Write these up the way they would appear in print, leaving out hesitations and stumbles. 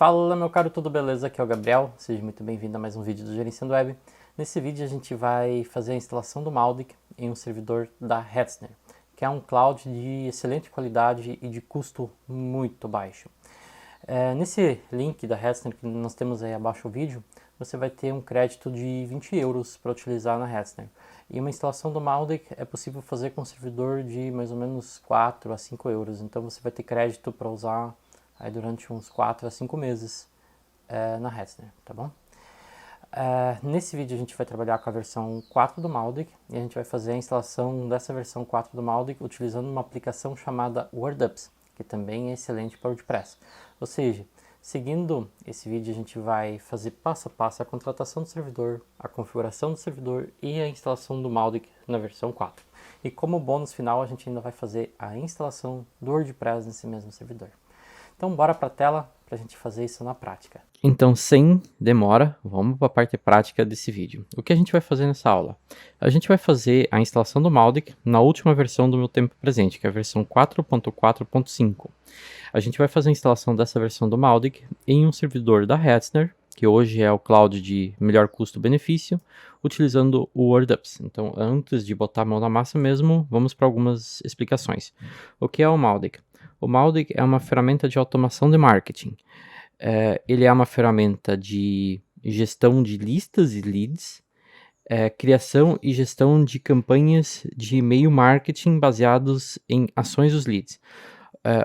Fala meu caro, tudo beleza? Aqui é o Gabriel, seja muito bem-vindo a mais um vídeo do Gerenciando Web. Nesse vídeo a gente vai fazer a instalação do Mautic em um servidor da Hetzner, que é um cloud de excelente qualidade e de custo muito baixo. Nesse link da Hetzner que nós temos aí abaixo do vídeo, você vai ter um crédito de 20 euros para utilizar na Hetzner. E uma instalação do Mautic é possível fazer com um servidor de mais ou menos 4 a 5 euros, então você vai ter crédito para usar aí durante uns 4 a 5 meses na Hetzner, tá bom? Nesse vídeo a gente vai trabalhar com a versão 4 do Mautic e a gente vai fazer a instalação dessa versão 4 do Mautic utilizando uma aplicação chamada WordUps, que também é excelente para o WordPress. Ou seja, seguindo esse vídeo a gente vai fazer passo a passo a contratação do servidor, a configuração do servidor e a instalação do Mautic na versão 4. E como bônus final a gente ainda vai fazer a instalação do WordPress nesse mesmo servidor. Então bora para a tela para a gente fazer isso na prática. Então, sem demora, vamos para a parte prática desse vídeo. O que a gente vai fazer nessa aula? A gente vai fazer a instalação do Mautic na última versão do meu tempo presente, que é a versão 4.4.5. A gente vai fazer a instalação dessa versão do Mautic em um servidor da Hetzner, que hoje é o cloud de melhor custo-benefício, utilizando o WordUps. Então, antes de botar a mão na massa mesmo, vamos para algumas explicações. O que é o Mautic? O Mautic é uma ferramenta de automação de marketing. Ele é uma ferramenta de gestão de listas e leads, criação e gestão de campanhas de e-mail marketing baseados em ações dos leads.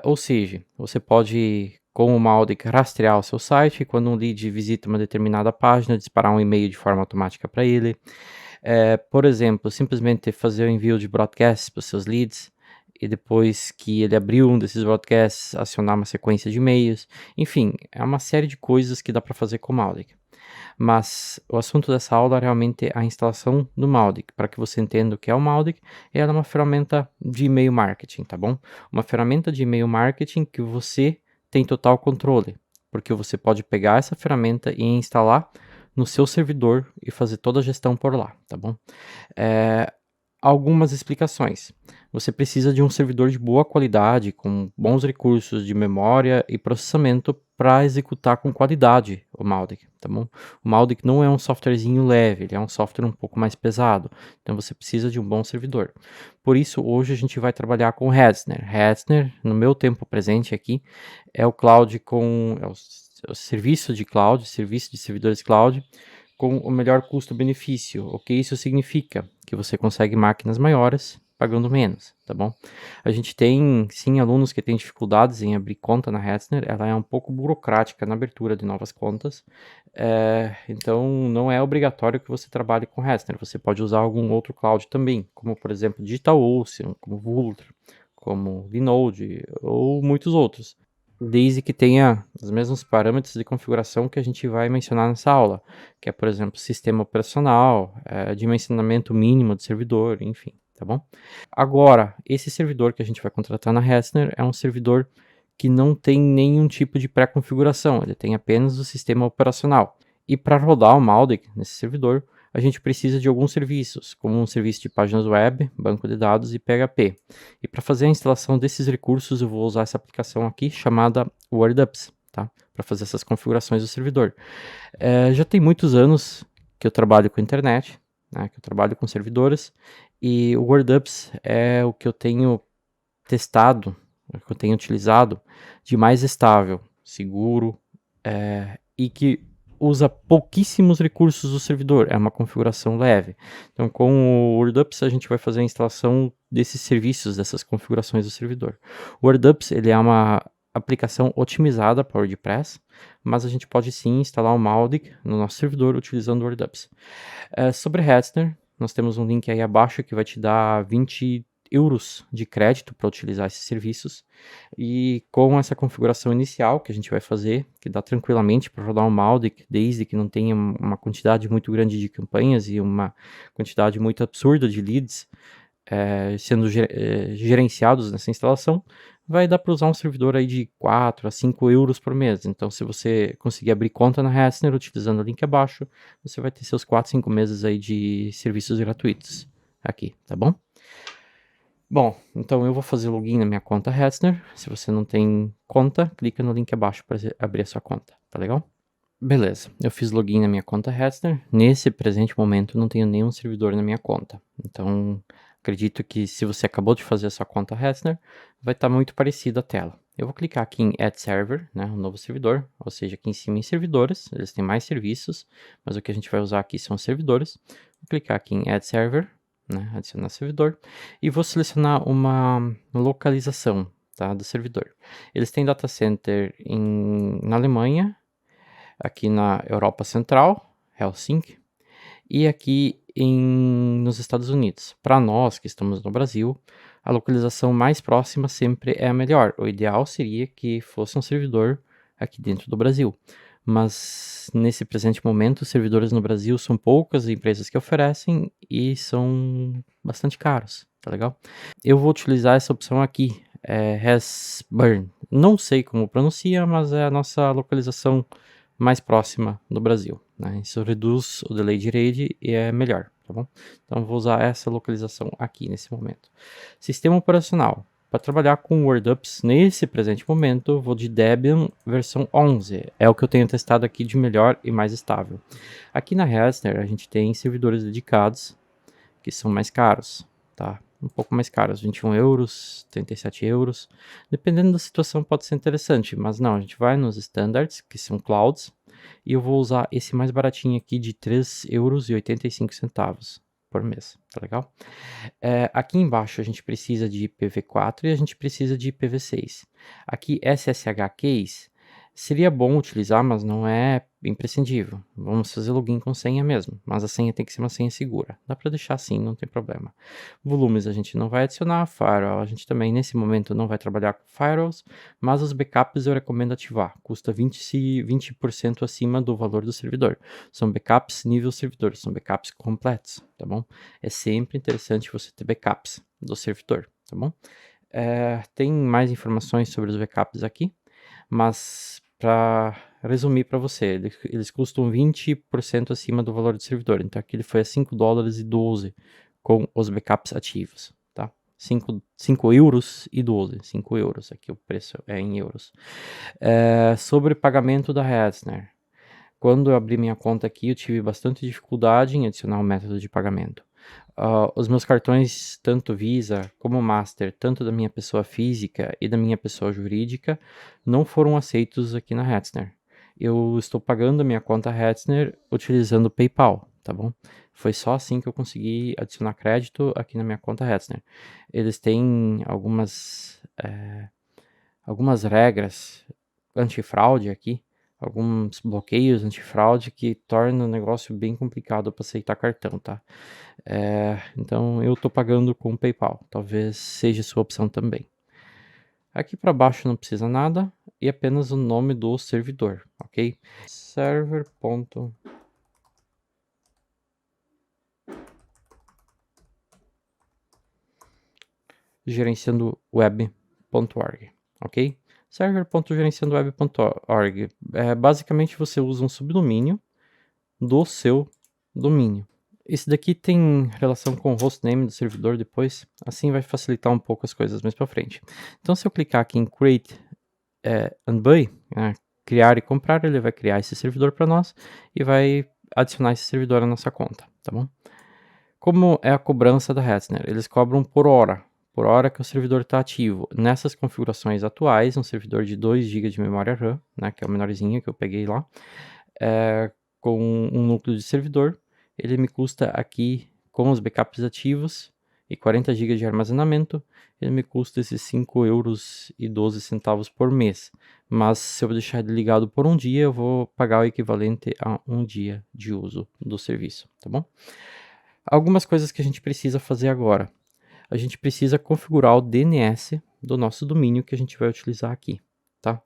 Ou seja, você pode, com o Mautic, rastrear o seu site e quando um lead visita uma determinada página, disparar um e-mail de forma automática para ele. Por exemplo, simplesmente fazer o envio de broadcasts para os seus leads, e depois que ele abriu um desses broadcasts, acionar uma sequência de e-mails. Enfim, é uma série de coisas que dá para fazer com o Mautic. Mas o assunto dessa aula é realmente a instalação do Mautic. Para que você entenda o que é o Mautic, ela é uma ferramenta de e-mail marketing, tá bom? Uma ferramenta de e-mail marketing que você tem total controle, porque você pode pegar essa ferramenta e instalar no seu servidor e fazer toda a gestão por lá, tá bom? Algumas explicações. Você precisa de um servidor de boa qualidade, com bons recursos de memória e processamento para executar com qualidade o Mautic, tá bom? O Mautic não é um softwarezinho leve, ele é um software um pouco mais pesado, então você precisa de um bom servidor. Por isso, hoje a gente vai trabalhar com Hetzner. Hetzner, no meu tempo presente aqui, é o cloud o serviço de cloud, serviço de servidores cloud, com o melhor custo-benefício. O que isso significa? Que você consegue máquinas maiores pagando menos, tá bom? A gente tem, sim, alunos que têm dificuldades em abrir conta na Hetzner, ela é um pouco burocrática na abertura de novas contas, então não é obrigatório que você trabalhe com Hetzner, você pode usar algum outro cloud também, como por exemplo DigitalOcean, como Vultr, como Linode ou muitos outros, desde que tenha os mesmos parâmetros de configuração que a gente vai mencionar nessa aula, que é, por exemplo, sistema operacional, dimensionamento mínimo do servidor, enfim, tá bom? Agora, esse servidor que a gente vai contratar na Hetzner é um servidor que não tem nenhum tipo de pré-configuração, ele tem apenas o sistema operacional. E para rodar o Mautic nesse servidor, a gente precisa de alguns serviços, como um serviço de páginas web, banco de dados e PHP. E para fazer a instalação desses recursos, eu vou usar essa aplicação aqui chamada WordUps, tá? Para fazer essas configurações do servidor. Já tem muitos anos que eu trabalho com internet, né, que eu trabalho com servidores, e o WordUps é o que eu tenho testado, o que eu tenho utilizado de mais estável, seguro, e que usa pouquíssimos recursos do servidor, é uma configuração leve. Então, com o WordUps, a gente vai fazer a instalação desses serviços, dessas configurações do servidor. O WordUps, ele é uma aplicação otimizada para WordPress, mas a gente pode sim instalar o Mautic no nosso servidor utilizando o WordUps. Sobre Hetzner, nós temos um link aí abaixo que vai te dar 20 euros de crédito para utilizar esses serviços, e com essa configuração inicial que a gente vai fazer, que dá tranquilamente para rodar um Mautic, desde que não tenha uma quantidade muito grande de campanhas e uma quantidade muito absurda de leads sendo gerenciados nessa instalação, vai dar para usar um servidor aí de 4 a 5 euros por mês. Então, se você conseguir abrir conta na Hetzner utilizando o link abaixo, você vai ter seus 4, 5 meses aí de serviços gratuitos aqui, tá bom? Bom, então eu vou fazer login na minha conta Hetzner. Se você não tem conta, clica no link abaixo para abrir a sua conta, tá legal? Beleza, eu fiz login na minha conta Hetzner. Nesse presente momento, não tenho nenhum servidor na minha conta. Então, acredito que se você acabou de fazer a sua conta Hetzner, vai estar muito parecida a tela. Eu vou clicar aqui em Add Server, né, um novo servidor, ou seja, aqui em cima em servidores, eles têm mais serviços, mas o que a gente vai usar aqui são servidores. Vou clicar aqui em Add Server, né, adicionar servidor, e vou selecionar uma localização, tá, do servidor. Eles têm data center na Alemanha, aqui na Europa Central, Helsinki, e aqui nos Estados Unidos. Para nós que estamos no Brasil, a localização mais próxima sempre é a melhor. O ideal seria que fosse um servidor aqui dentro do Brasil. Mas nesse presente momento, os servidores no Brasil são poucas empresas que oferecem e são bastante caros, tá legal? Eu vou utilizar essa opção aqui, Hasburn. Não sei como pronuncia, mas é a nossa localização mais próxima do Brasil, né? Isso reduz o delay de rede e é melhor, tá bom? Então vou usar essa localização aqui nesse momento. Sistema operacional. Para trabalhar com WordUps nesse presente momento, vou de Debian versão 11. É o que eu tenho testado aqui de melhor e mais estável. Aqui na Hetzner a gente tem servidores dedicados que são mais caros, tá? Um pouco mais caros, 21 euros, 37 euros. Dependendo da situação pode ser interessante, mas não, a gente vai nos standards, que são clouds, e eu vou usar esse mais baratinho aqui de 3,85 euros por mês, tá legal? Aqui embaixo a gente precisa de IPv4 e a gente precisa de IPv6. Aqui SSH Keys seria bom utilizar, mas não é imprescindível. Vamos fazer login com senha mesmo, mas a senha tem que ser uma senha segura. Dá para deixar assim, não tem problema. Volumes a gente não vai adicionar, firewall a gente também nesse momento não vai trabalhar com firewalls, mas os backups eu recomendo ativar. Custa 20% acima do valor do servidor. São backups nível servidor, são backups completos, tá bom? É sempre interessante você ter backups do servidor, tá bom? Tem mais informações sobre os backups aqui, mas para resumir para você, eles custam 20% acima do valor do servidor. Então aqui ele foi a $5,12 com os backups ativos, tá? 5 euros e 12, 5 euros, aqui o preço é em euros. Sobre pagamento da Hetzner. Quando eu abri minha conta aqui, eu tive bastante dificuldade em adicionar um método de pagamento. Os meus cartões, tanto Visa como Master, tanto da minha pessoa física e da minha pessoa jurídica, não foram aceitos aqui na Hetzner. Eu estou pagando a minha conta Hetzner utilizando o PayPal, tá bom? Foi só assim que eu consegui adicionar crédito aqui na minha conta Hetzner. Eles têm algumas regras antifraude aqui, alguns bloqueios antifraude que tornam o negócio bem complicado para aceitar cartão, tá? Então eu estou pagando com o PayPal, talvez seja sua opção também. Aqui para baixo não precisa nada e apenas o nome do servidor, ok? Server. Gerenciandoweb.org, ok? Server.gerenciandoweb.org. Basicamente você usa um subdomínio do seu domínio. Esse daqui tem relação com o hostname do servidor depois, assim vai facilitar um pouco as coisas mais para frente. Então se eu clicar aqui em Create and Buy, criar e comprar, ele vai criar esse servidor para nós e vai adicionar esse servidor à nossa conta, tá bom? Como é a cobrança da Hetzner? Eles cobram por hora que o servidor está ativo. Nessas configurações atuais, um servidor de 2 GB de memória RAM, né, que é o menorzinho que eu peguei lá, com um núcleo de servidor, ele me custa aqui, com os backups ativos e 40 GB de armazenamento, ele me custa esses 5 euros e 12 centavos por mês. Mas se eu deixar ele ligado por um dia, eu vou pagar o equivalente a um dia de uso do serviço, tá bom? Algumas coisas que a gente precisa fazer agora. A gente precisa configurar o DNS do nosso domínio que a gente vai utilizar aqui, tá?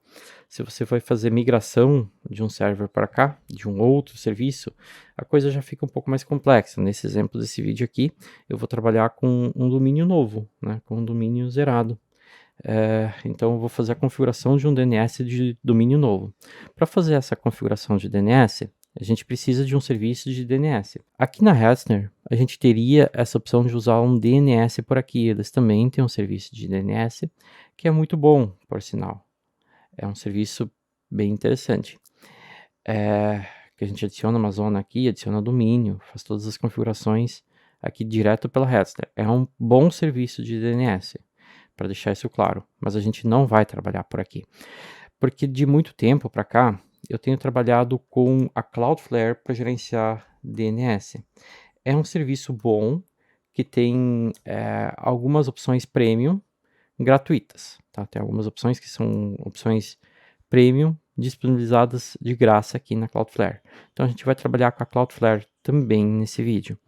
Se você vai fazer migração de um server para cá, de um outro serviço, a coisa já fica um pouco mais complexa. Nesse exemplo desse vídeo aqui, eu vou trabalhar com um domínio novo, né? Com um domínio zerado. Então eu vou fazer a configuração de um DNS de domínio novo. Para fazer essa configuração de DNS, a gente precisa de um serviço de DNS. Aqui na Hetzner, a gente teria essa opção de usar um DNS por aqui. Eles também têm um serviço de DNS, que é muito bom, por sinal. É um serviço bem interessante. Que a gente adiciona uma zona aqui, adiciona domínio, faz todas as configurações aqui direto pela Hetzner. É um bom serviço de DNS, para deixar isso claro, mas a gente não vai trabalhar por aqui. Porque de muito tempo para cá, eu tenho trabalhado com a Cloudflare para gerenciar DNS. É um serviço bom que tem algumas opções premium gratuitas, tá? Tem algumas opções que são opções premium disponibilizadas de graça aqui na Cloudflare. Então a gente vai trabalhar com a Cloudflare também nesse vídeo.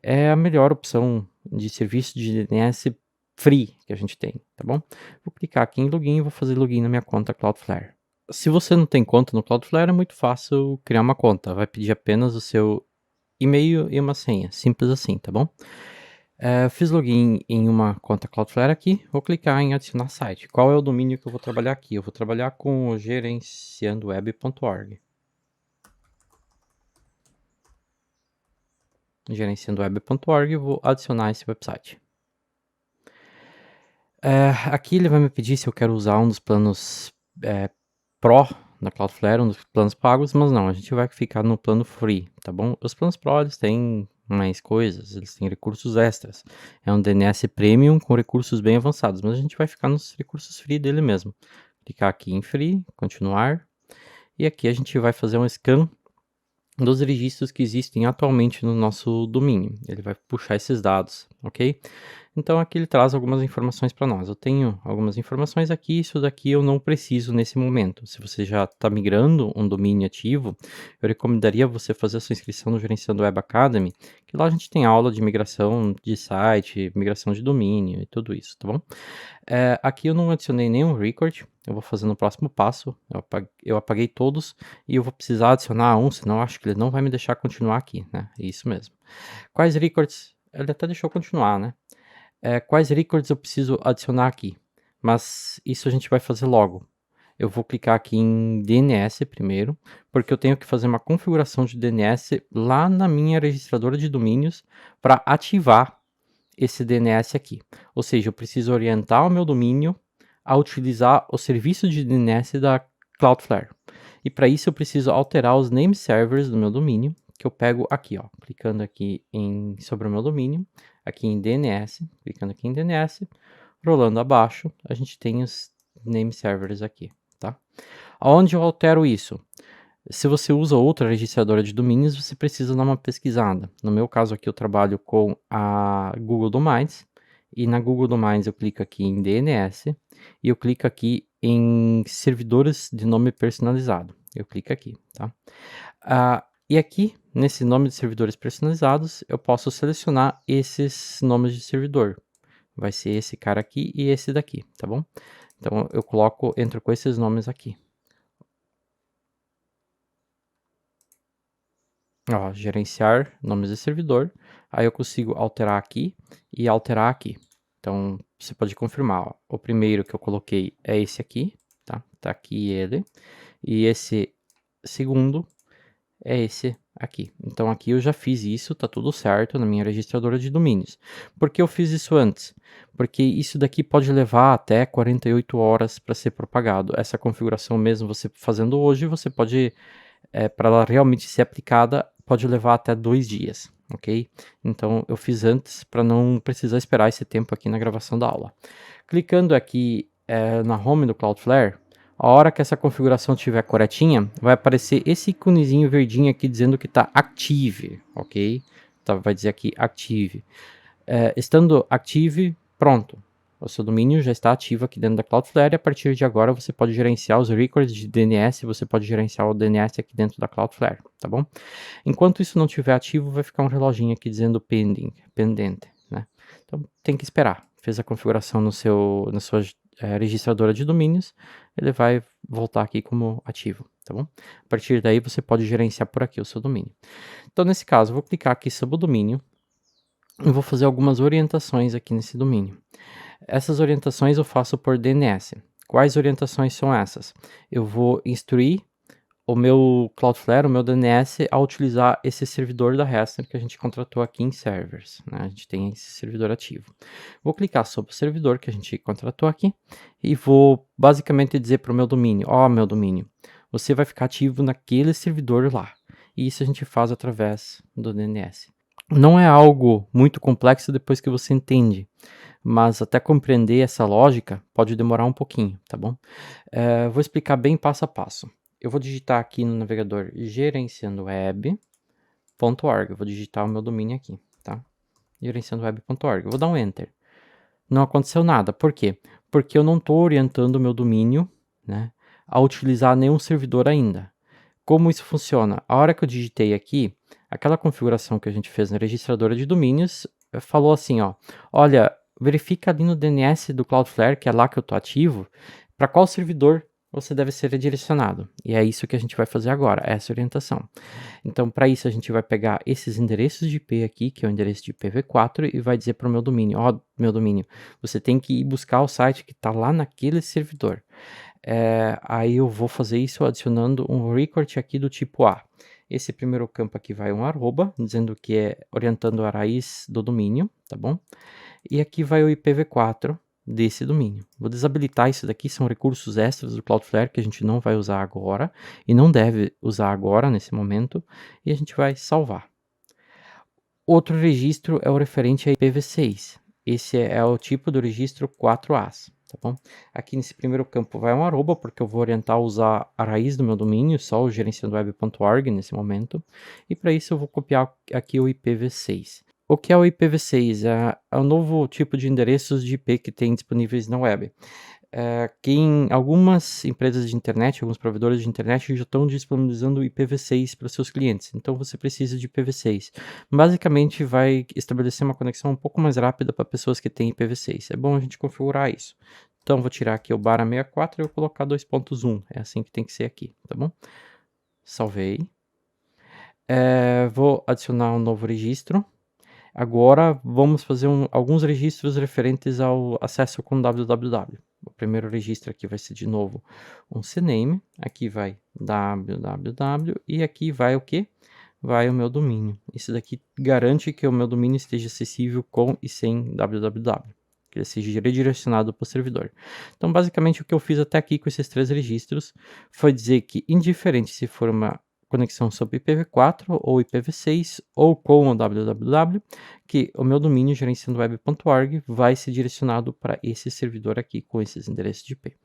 É a melhor opção de serviço de DNS free que a gente tem, tá bom? Vou clicar aqui em login e vou fazer login na minha conta Cloudflare. Se você não tem conta no Cloudflare, é muito fácil criar uma conta. Vai pedir apenas o seu e-mail e uma senha, simples assim, tá bom? Fiz login em uma conta Cloudflare aqui, vou clicar em adicionar site. Qual é o domínio que eu vou trabalhar aqui? Eu vou trabalhar com o gerenciandoweb.org. Gerenciandoweb.org, vou adicionar esse website. Aqui ele vai me pedir se eu quero usar um dos planos Pro da Cloudflare, um dos planos pagos, mas não, a gente vai ficar no plano free, tá bom? Os planos Pro, eles têm mais coisas, eles têm recursos extras. É um DNS Premium com recursos bem avançados, mas a gente vai ficar nos recursos free dele mesmo. Clicar aqui em free, continuar, e aqui a gente vai fazer um scan dos registros que existem atualmente no nosso domínio. Ele vai puxar esses dados, ok? Então aqui ele traz algumas informações para nós. Eu tenho algumas informações aqui, isso daqui eu não preciso nesse momento. Se você já está migrando um domínio ativo, eu recomendaria você fazer a sua inscrição no Gerenciando Web Academy, que lá a gente tem aula de migração de site, migração de domínio e tudo isso, tá bom? Aqui eu não adicionei nenhum record, eu vou fazer no próximo passo, eu apaguei todos e eu vou precisar adicionar um, senão eu acho que ele não vai me deixar continuar aqui, né? Isso mesmo. Quais records? Ele até deixou continuar, né? Quais records eu preciso adicionar aqui? Mas isso a gente vai fazer logo. Eu vou clicar aqui em DNS primeiro, porque eu tenho que fazer uma configuração de DNS lá na minha registradora de domínios para ativar esse DNS aqui. Ou seja, eu preciso orientar o meu domínio a utilizar o serviço de DNS da Cloudflare. E para isso eu preciso alterar os name servers do meu domínio, que eu pego aqui, ó, clicando aqui sobre o meu domínio, aqui em DNS, clicando aqui em DNS, rolando abaixo, a gente tem os name servers aqui, tá? Aonde eu altero isso? Se você usa outra registradora de domínios, você precisa dar uma pesquisada. No meu caso aqui, eu trabalho com a Google Domains, e na Google Domains eu clico aqui em DNS, e eu clico aqui em servidores de nome personalizado. Eu clico aqui, tá? E aqui, nesse nome de servidores personalizados, eu posso selecionar esses nomes de servidor. Vai ser esse cara aqui e esse daqui, tá bom? Então eu entro com esses nomes aqui. Ó, gerenciar nomes de servidor. Aí eu consigo alterar aqui e alterar aqui. Então você pode confirmar, ó, o primeiro que eu coloquei é esse aqui, tá? Tá aqui ele. E esse segundo é esse aqui. Então aqui eu já fiz isso, tá tudo certo na minha registradora de domínios. Por que eu fiz isso antes? Porque isso daqui pode levar até 48 horas para ser propagado. Essa configuração mesmo você fazendo hoje, você pode, para ela realmente ser aplicada, pode levar até 2 dias, ok? Então eu fiz antes para não precisar esperar esse tempo aqui na gravação da aula. Clicando aqui na home do Cloudflare, a hora que essa configuração estiver corretinha, vai aparecer esse íconezinho verdinho aqui dizendo que está active, ok? Então, vai dizer aqui active. Estando active, pronto. O seu domínio já está ativo aqui dentro da Cloudflare e a partir de agora você pode gerenciar os records de DNS, você pode gerenciar o DNS aqui dentro da Cloudflare, tá bom? Enquanto isso não estiver ativo, vai ficar um reloginho aqui dizendo pendente, né? Então tem que esperar. Fez a configuração na sua registradora de domínios, ele vai voltar aqui como ativo, tá bom? A partir daí você pode gerenciar por aqui o seu domínio. Então nesse caso, eu vou clicar aqui sobre o domínio e vou fazer algumas orientações aqui nesse domínio. Essas orientações eu faço por DNS. Quais orientações são essas? Eu vou instruir o meu Cloudflare, o meu DNS, a utilizar esse servidor da Restner que a gente contratou aqui em servers, né? A gente tem esse servidor ativo. Vou clicar sobre o servidor que a gente contratou aqui e vou basicamente dizer para o meu domínio, ó, meu domínio, você vai ficar ativo naquele servidor lá. E isso a gente faz através do DNS. Não é algo muito complexo depois que você entende, mas até compreender essa lógica pode demorar um pouquinho, tá bom? Vou explicar bem passo a passo. Eu vou digitar aqui no navegador gerenciandoweb.org. Vou digitar o meu domínio aqui, tá? gerenciandoweb.org. Vou dar um Enter. Não aconteceu nada. Por quê? Porque eu não estou orientando o meu domínio, né, a utilizar nenhum servidor ainda. Como isso funciona? A hora que eu digitei aqui, aquela configuração que a gente fez na registradora de domínios, falou assim, ó, olha, verifica ali no DNS do Cloudflare, que é lá que eu estou ativo, para qual servidor você deve ser redirecionado. E é isso que a gente vai fazer agora, essa orientação. Então, para isso, a gente vai pegar esses endereços de IP aqui, que é o endereço de IPv4, e vai dizer para o meu domínio, ó, meu domínio, você tem que ir buscar o site que está lá naquele servidor. Aí eu vou fazer isso adicionando um record aqui do tipo A. Esse primeiro campo aqui vai um arroba, dizendo que é orientando a raiz do domínio, tá bom? E aqui vai o IPv4 desse domínio. Vou desabilitar isso daqui, são recursos extras do Cloudflare que a gente não vai usar agora e não deve usar agora nesse momento, e a gente vai salvar. Outro registro é o referente a IPv6. Esse é o tipo do registro 4As, tá bom? Aqui nesse primeiro campo vai um arroba, porque eu vou orientar a usar a raiz do meu domínio, só o gerenciandoweb.org nesse momento. E para isso eu vou copiar aqui o IPv6. O que é o IPv6? É um novo tipo de endereços de IP que tem disponíveis na web. Que em algumas empresas de internet, alguns provedores de internet já estão disponibilizando o IPv6 para seus clientes. Então você precisa de IPv6. Basicamente vai estabelecer uma conexão um pouco mais rápida para pessoas que têm IPv6. É bom a gente configurar isso. Então vou tirar aqui o barra 64 e vou colocar 2.1. É assim que tem que ser aqui, tá bom? Salvei. Vou adicionar um novo registro. Agora vamos fazer alguns registros referentes ao acesso com www. O primeiro registro aqui vai ser de novo um CNAME, aqui vai www e aqui vai o que? Vai o meu domínio. Isso daqui garante que o meu domínio esteja acessível com e sem www, que ele seja redirecionado para o servidor. Então basicamente o que eu fiz até aqui com esses três registros foi dizer que indiferente se for uma conexão sobre IPv4 ou IPv6 ou com o www, que o meu domínio gerenciandoweb.org vai ser direcionado para esse servidor aqui com esses endereços de IP.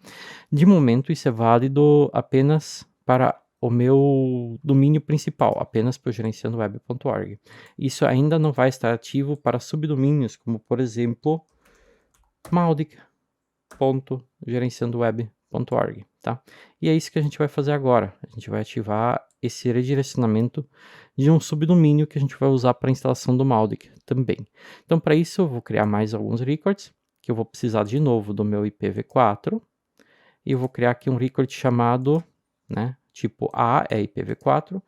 De momento isso é válido apenas para o meu domínio principal, apenas para o gerenciandoweb.org. Isso ainda não vai estar ativo para subdomínios, como por exemplo mautic.gerenciandoweb.org, tá? E é isso que a gente vai fazer agora. A gente vai ativar esse redirecionamento de um subdomínio que a gente vai usar para a instalação do Mautic também. Então, para isso, eu vou criar mais alguns records, que eu vou precisar de novo do meu IPv4, e eu vou criar aqui um record chamado, né, tipo A é IPv4,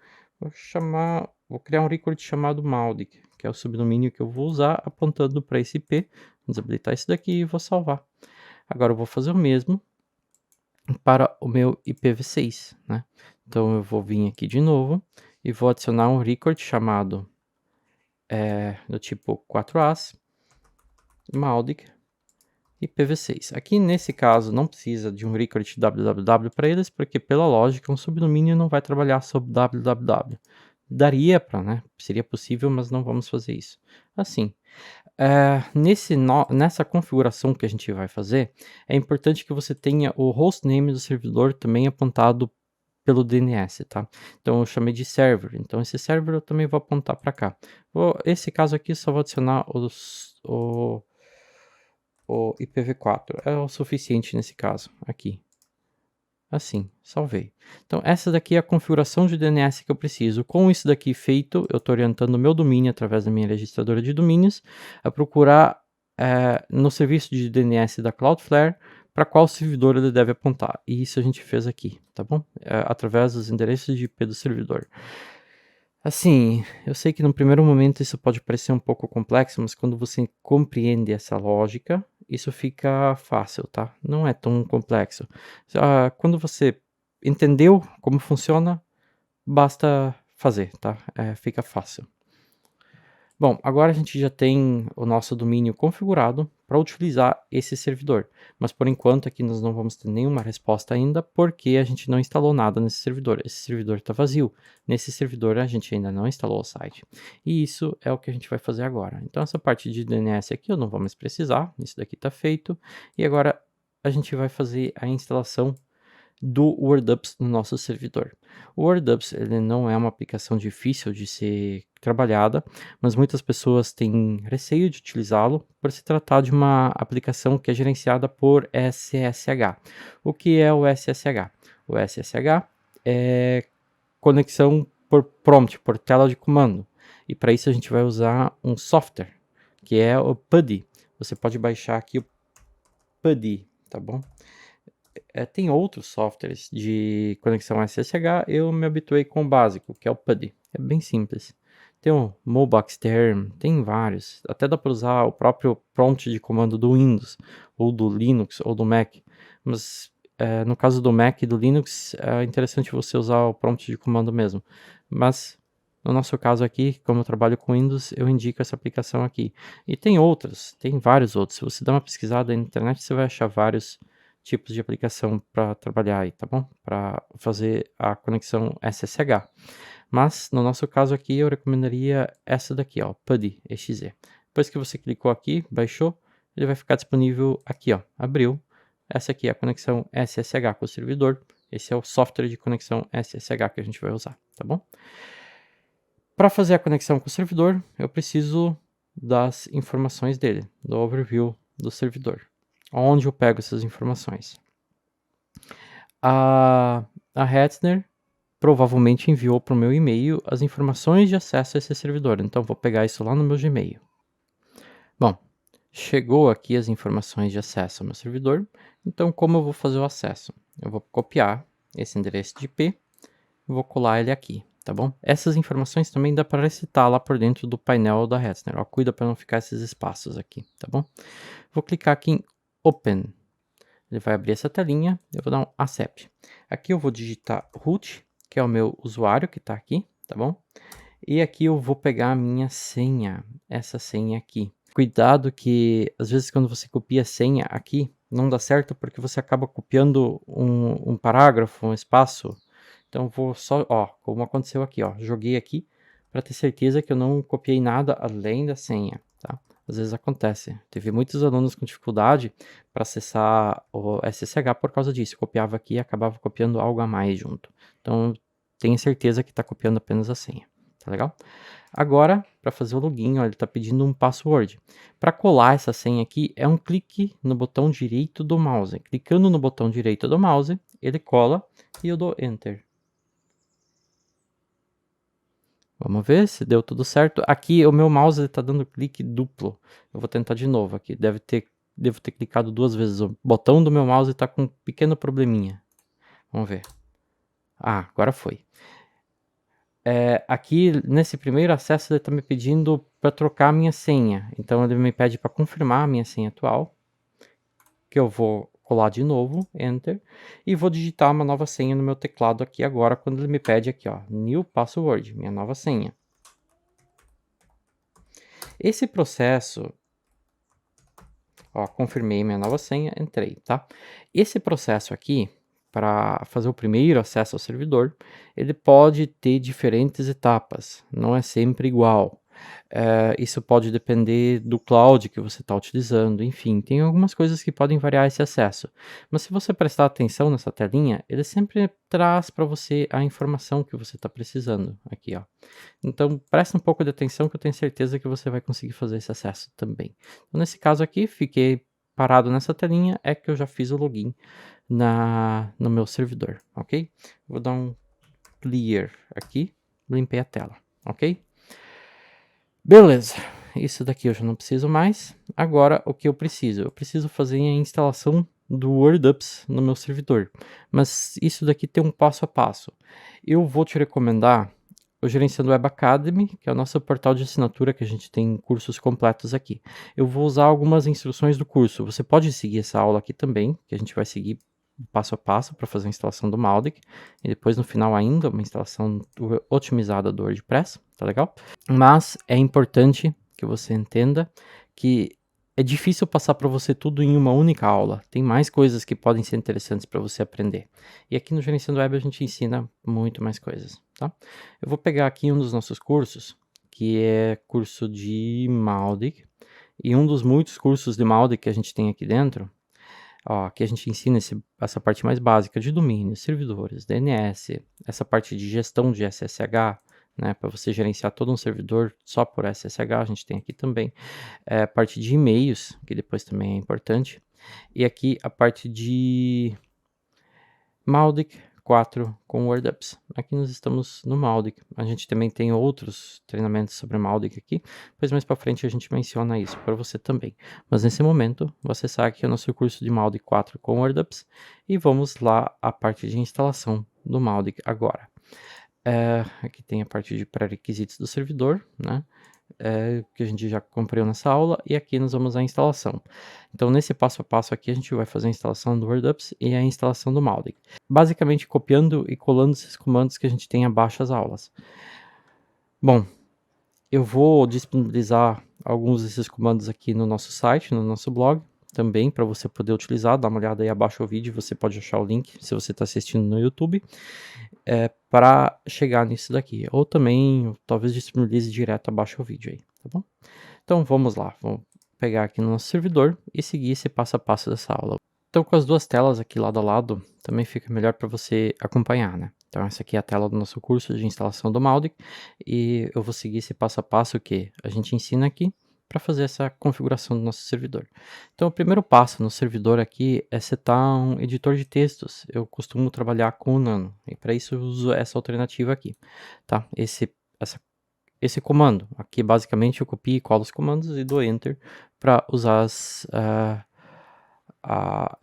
vou criar um record chamado Mautic, que é o subdomínio que eu vou usar apontando para esse IP. Vou desabilitar isso daqui e vou salvar. Agora eu vou fazer o mesmo para o meu IPv6, né? Então eu vou vir aqui de novo e vou adicionar um record chamado do tipo 4As, Mautic, IPv6. Aqui nesse caso não precisa de um record www para eles, porque pela lógica um subdomínio não vai trabalhar sobre www. Daria para, né? Seria possível, mas não vamos fazer isso. Assim, nessa configuração que a gente vai fazer, é importante que você tenha o hostname do servidor também apontado pelo DNS, tá? Então eu chamei de server, então esse server eu também vou apontar para cá. Esse caso aqui só vou adicionar o IPv4, é o suficiente nesse caso, aqui. Assim, salvei. Então essa daqui é a configuração de DNS que eu preciso. Com isso daqui feito, eu estou orientando o meu domínio através da minha registradora de domínios a procurar no serviço de DNS da Cloudflare para qual servidor ele deve apontar. E isso a gente fez aqui, tá bom? Através dos endereços de IP do servidor. Assim, eu sei que no primeiro momento isso pode parecer um pouco complexo, mas quando você compreende essa lógica, isso fica fácil, tá? Não é tão complexo. Quando você entendeu como funciona, basta fazer, tá? Fica fácil. Bom, agora a gente já tem o nosso domínio configurado para utilizar esse servidor, mas por enquanto aqui nós não vamos ter nenhuma resposta ainda porque a gente não instalou nada nesse servidor. Esse servidor está vazio. Nesse servidor a gente ainda não instalou o site. E isso é o que a gente vai fazer agora. Então essa parte de DNS aqui eu não vou mais precisar, isso daqui está feito. E agora a gente vai fazer a instalação do WordUps no nosso servidor. O WordUps ele não é uma aplicação difícil de ser trabalhada, mas muitas pessoas têm receio de utilizá-lo por se tratar de uma aplicação que é gerenciada por SSH. O que é o SSH? O SSH é conexão por prompt, por tela de comando. E para isso a gente vai usar um software, que é o PuTTY. Você pode baixar aqui o PuTTY, tá bom? Tem outros softwares de conexão SSH, eu me habituei com o básico, que é o PuTTY. É bem simples. Tem o Mobaxterm, tem vários. Até dá para usar o próprio prompt de comando do Windows, ou do Linux, ou do Mac. Mas no caso do Mac e do Linux, é interessante você usar o prompt de comando mesmo. Mas no nosso caso aqui, como eu trabalho com Windows, eu indico essa aplicação aqui. E tem outras, tem vários outros. Se você dá uma pesquisada na internet, você vai achar vários tipos de aplicação para trabalhar aí, tá bom? Para fazer a conexão SSH. Mas no nosso caso aqui eu recomendaria essa daqui, ó, PuTTY exe. Depois que você clicou aqui, baixou, ele vai ficar disponível aqui, ó, abriu. Essa aqui é a conexão SSH com o servidor. Esse é o software de conexão SSH que a gente vai usar, tá bom? Para fazer a conexão com o servidor, eu preciso das informações dele, do overview do servidor. Onde eu pego essas informações? A Hetzner provavelmente enviou para o meu e-mail as informações de acesso a esse servidor, então vou pegar isso lá no meu Gmail. Bom, chegou aqui as informações de acesso ao meu servidor, então como eu vou fazer o acesso? Eu vou copiar esse endereço de IP, vou colar ele aqui, tá bom? Essas informações também dá para recitar lá por dentro do painel da Hetzner, ó, cuida para não ficar esses espaços aqui, tá bom? Vou clicar aqui em Open. Ele vai abrir essa telinha, eu vou dar um accept. Aqui eu vou digitar root, que é o meu usuário que está aqui, tá bom? E aqui eu vou pegar a minha senha, essa senha aqui. Cuidado que às vezes quando você copia a senha aqui, não dá certo porque você acaba copiando um parágrafo, um espaço. Então eu vou só, ó, como aconteceu aqui, ó, joguei aqui para ter certeza que eu não copiei nada além da senha, tá? Às vezes acontece. Teve muitos alunos com dificuldade para acessar o SSH por causa disso. Copiava aqui e acabava copiando algo a mais junto. Então, tenha certeza que está copiando apenas a senha. Tá legal? Agora, para fazer o login, ó, ele está pedindo um password. Para colar essa senha aqui, é um clique no botão direito do mouse. Clicando no botão direito do mouse, ele cola e eu dou Enter. Vamos ver se deu tudo certo. Aqui o meu mouse está dando clique duplo. Eu vou tentar de novo aqui. Devo ter clicado 2 vezes. O botão do meu mouse está com um pequeno probleminha. Vamos ver. Ah, agora foi. Aqui nesse primeiro acesso ele está me pedindo para trocar a minha senha. Então ele me pede para confirmar a minha senha atual. Que eu vou colar de novo, Enter, e vou digitar uma nova senha no meu teclado aqui agora, quando ele me pede aqui, ó, New Password, minha nova senha. Esse processo, ó, confirmei minha nova senha, entrei, tá? Esse processo aqui, para fazer o primeiro acesso ao servidor, ele pode ter diferentes etapas, não é sempre igual. Isso pode depender do cloud que você está utilizando, enfim, tem algumas coisas que podem variar esse acesso. Mas se você prestar atenção nessa telinha, ele sempre traz para você a informação que você está precisando aqui, ó. Então presta um pouco de atenção que eu tenho certeza que você vai conseguir fazer esse acesso também. Então, nesse caso aqui, fiquei parado nessa telinha, é que eu já fiz o login no meu servidor, ok? Vou dar um clear aqui, limpei a tela, ok? Beleza, isso daqui eu já não preciso mais. Agora, o que eu preciso? Eu preciso fazer a instalação do WordUps no meu servidor. Mas isso daqui tem um passo a passo. Eu vou te recomendar o Gerenciando Web Academy, que é o nosso portal de assinatura que a gente tem cursos completos aqui. Eu vou usar algumas instruções do curso. Você pode seguir essa aula aqui também, que a gente vai seguir passo a passo para fazer a instalação do Mautic, e depois no final ainda uma instalação otimizada do WordPress, tá legal? Mas é importante que você entenda que é difícil passar para você tudo em uma única aula. Tem mais coisas que podem ser interessantes para você aprender. E aqui no Gerenciando Web a gente ensina muito mais coisas, tá? Eu vou pegar aqui um dos nossos cursos, que é curso de Mautic, e um dos muitos cursos de Mautic que a gente tem aqui dentro. Ó, aqui a gente ensina essa parte mais básica de domínios, servidores, DNS, essa parte de gestão de SSH, né, para você gerenciar todo um servidor só por SSH, a gente tem aqui também. A parte de e-mails, que depois também é importante. E aqui a parte de Mautic 4 com WordUps. Aqui nós estamos no Mautic. A gente também tem outros treinamentos sobre Mautic aqui, pois mais para frente a gente menciona isso para você também. Mas nesse momento, você sabe que é o nosso curso de Mautic 4 com WordUps e vamos lá à parte de instalação do Mautic agora. Aqui tem a parte de pré-requisitos do servidor, né? Que a gente já compreendeu nessa aula, e aqui nós vamos à instalação. Então, nesse passo a passo aqui, a gente vai fazer a instalação do WordUps e a instalação do Mautic. Basicamente, copiando e colando esses comandos que a gente tem abaixo das aulas. Bom, eu vou disponibilizar alguns desses comandos aqui no nosso site, no nosso blog, também para você poder utilizar. Dá uma olhada aí abaixo do vídeo, você pode achar o link se você está assistindo no YouTube, para chegar nisso daqui. Ou também, talvez disponibilize direto abaixo do vídeo aí, tá bom? Então vamos lá, vamos pegar aqui no nosso servidor e seguir esse passo a passo dessa aula. Então com as duas telas aqui lado a lado, também fica melhor para você acompanhar, né? Então essa aqui é a tela do nosso curso de instalação do Mautic e eu vou seguir esse passo a passo que a gente ensina aqui para fazer essa configuração do nosso servidor. Então o primeiro passo no servidor aqui é setar um editor de textos. Eu costumo trabalhar com o Nano e para isso eu uso essa alternativa aqui, tá? Esse comando. Aqui basicamente eu copio e colo os comandos e dou Enter para usar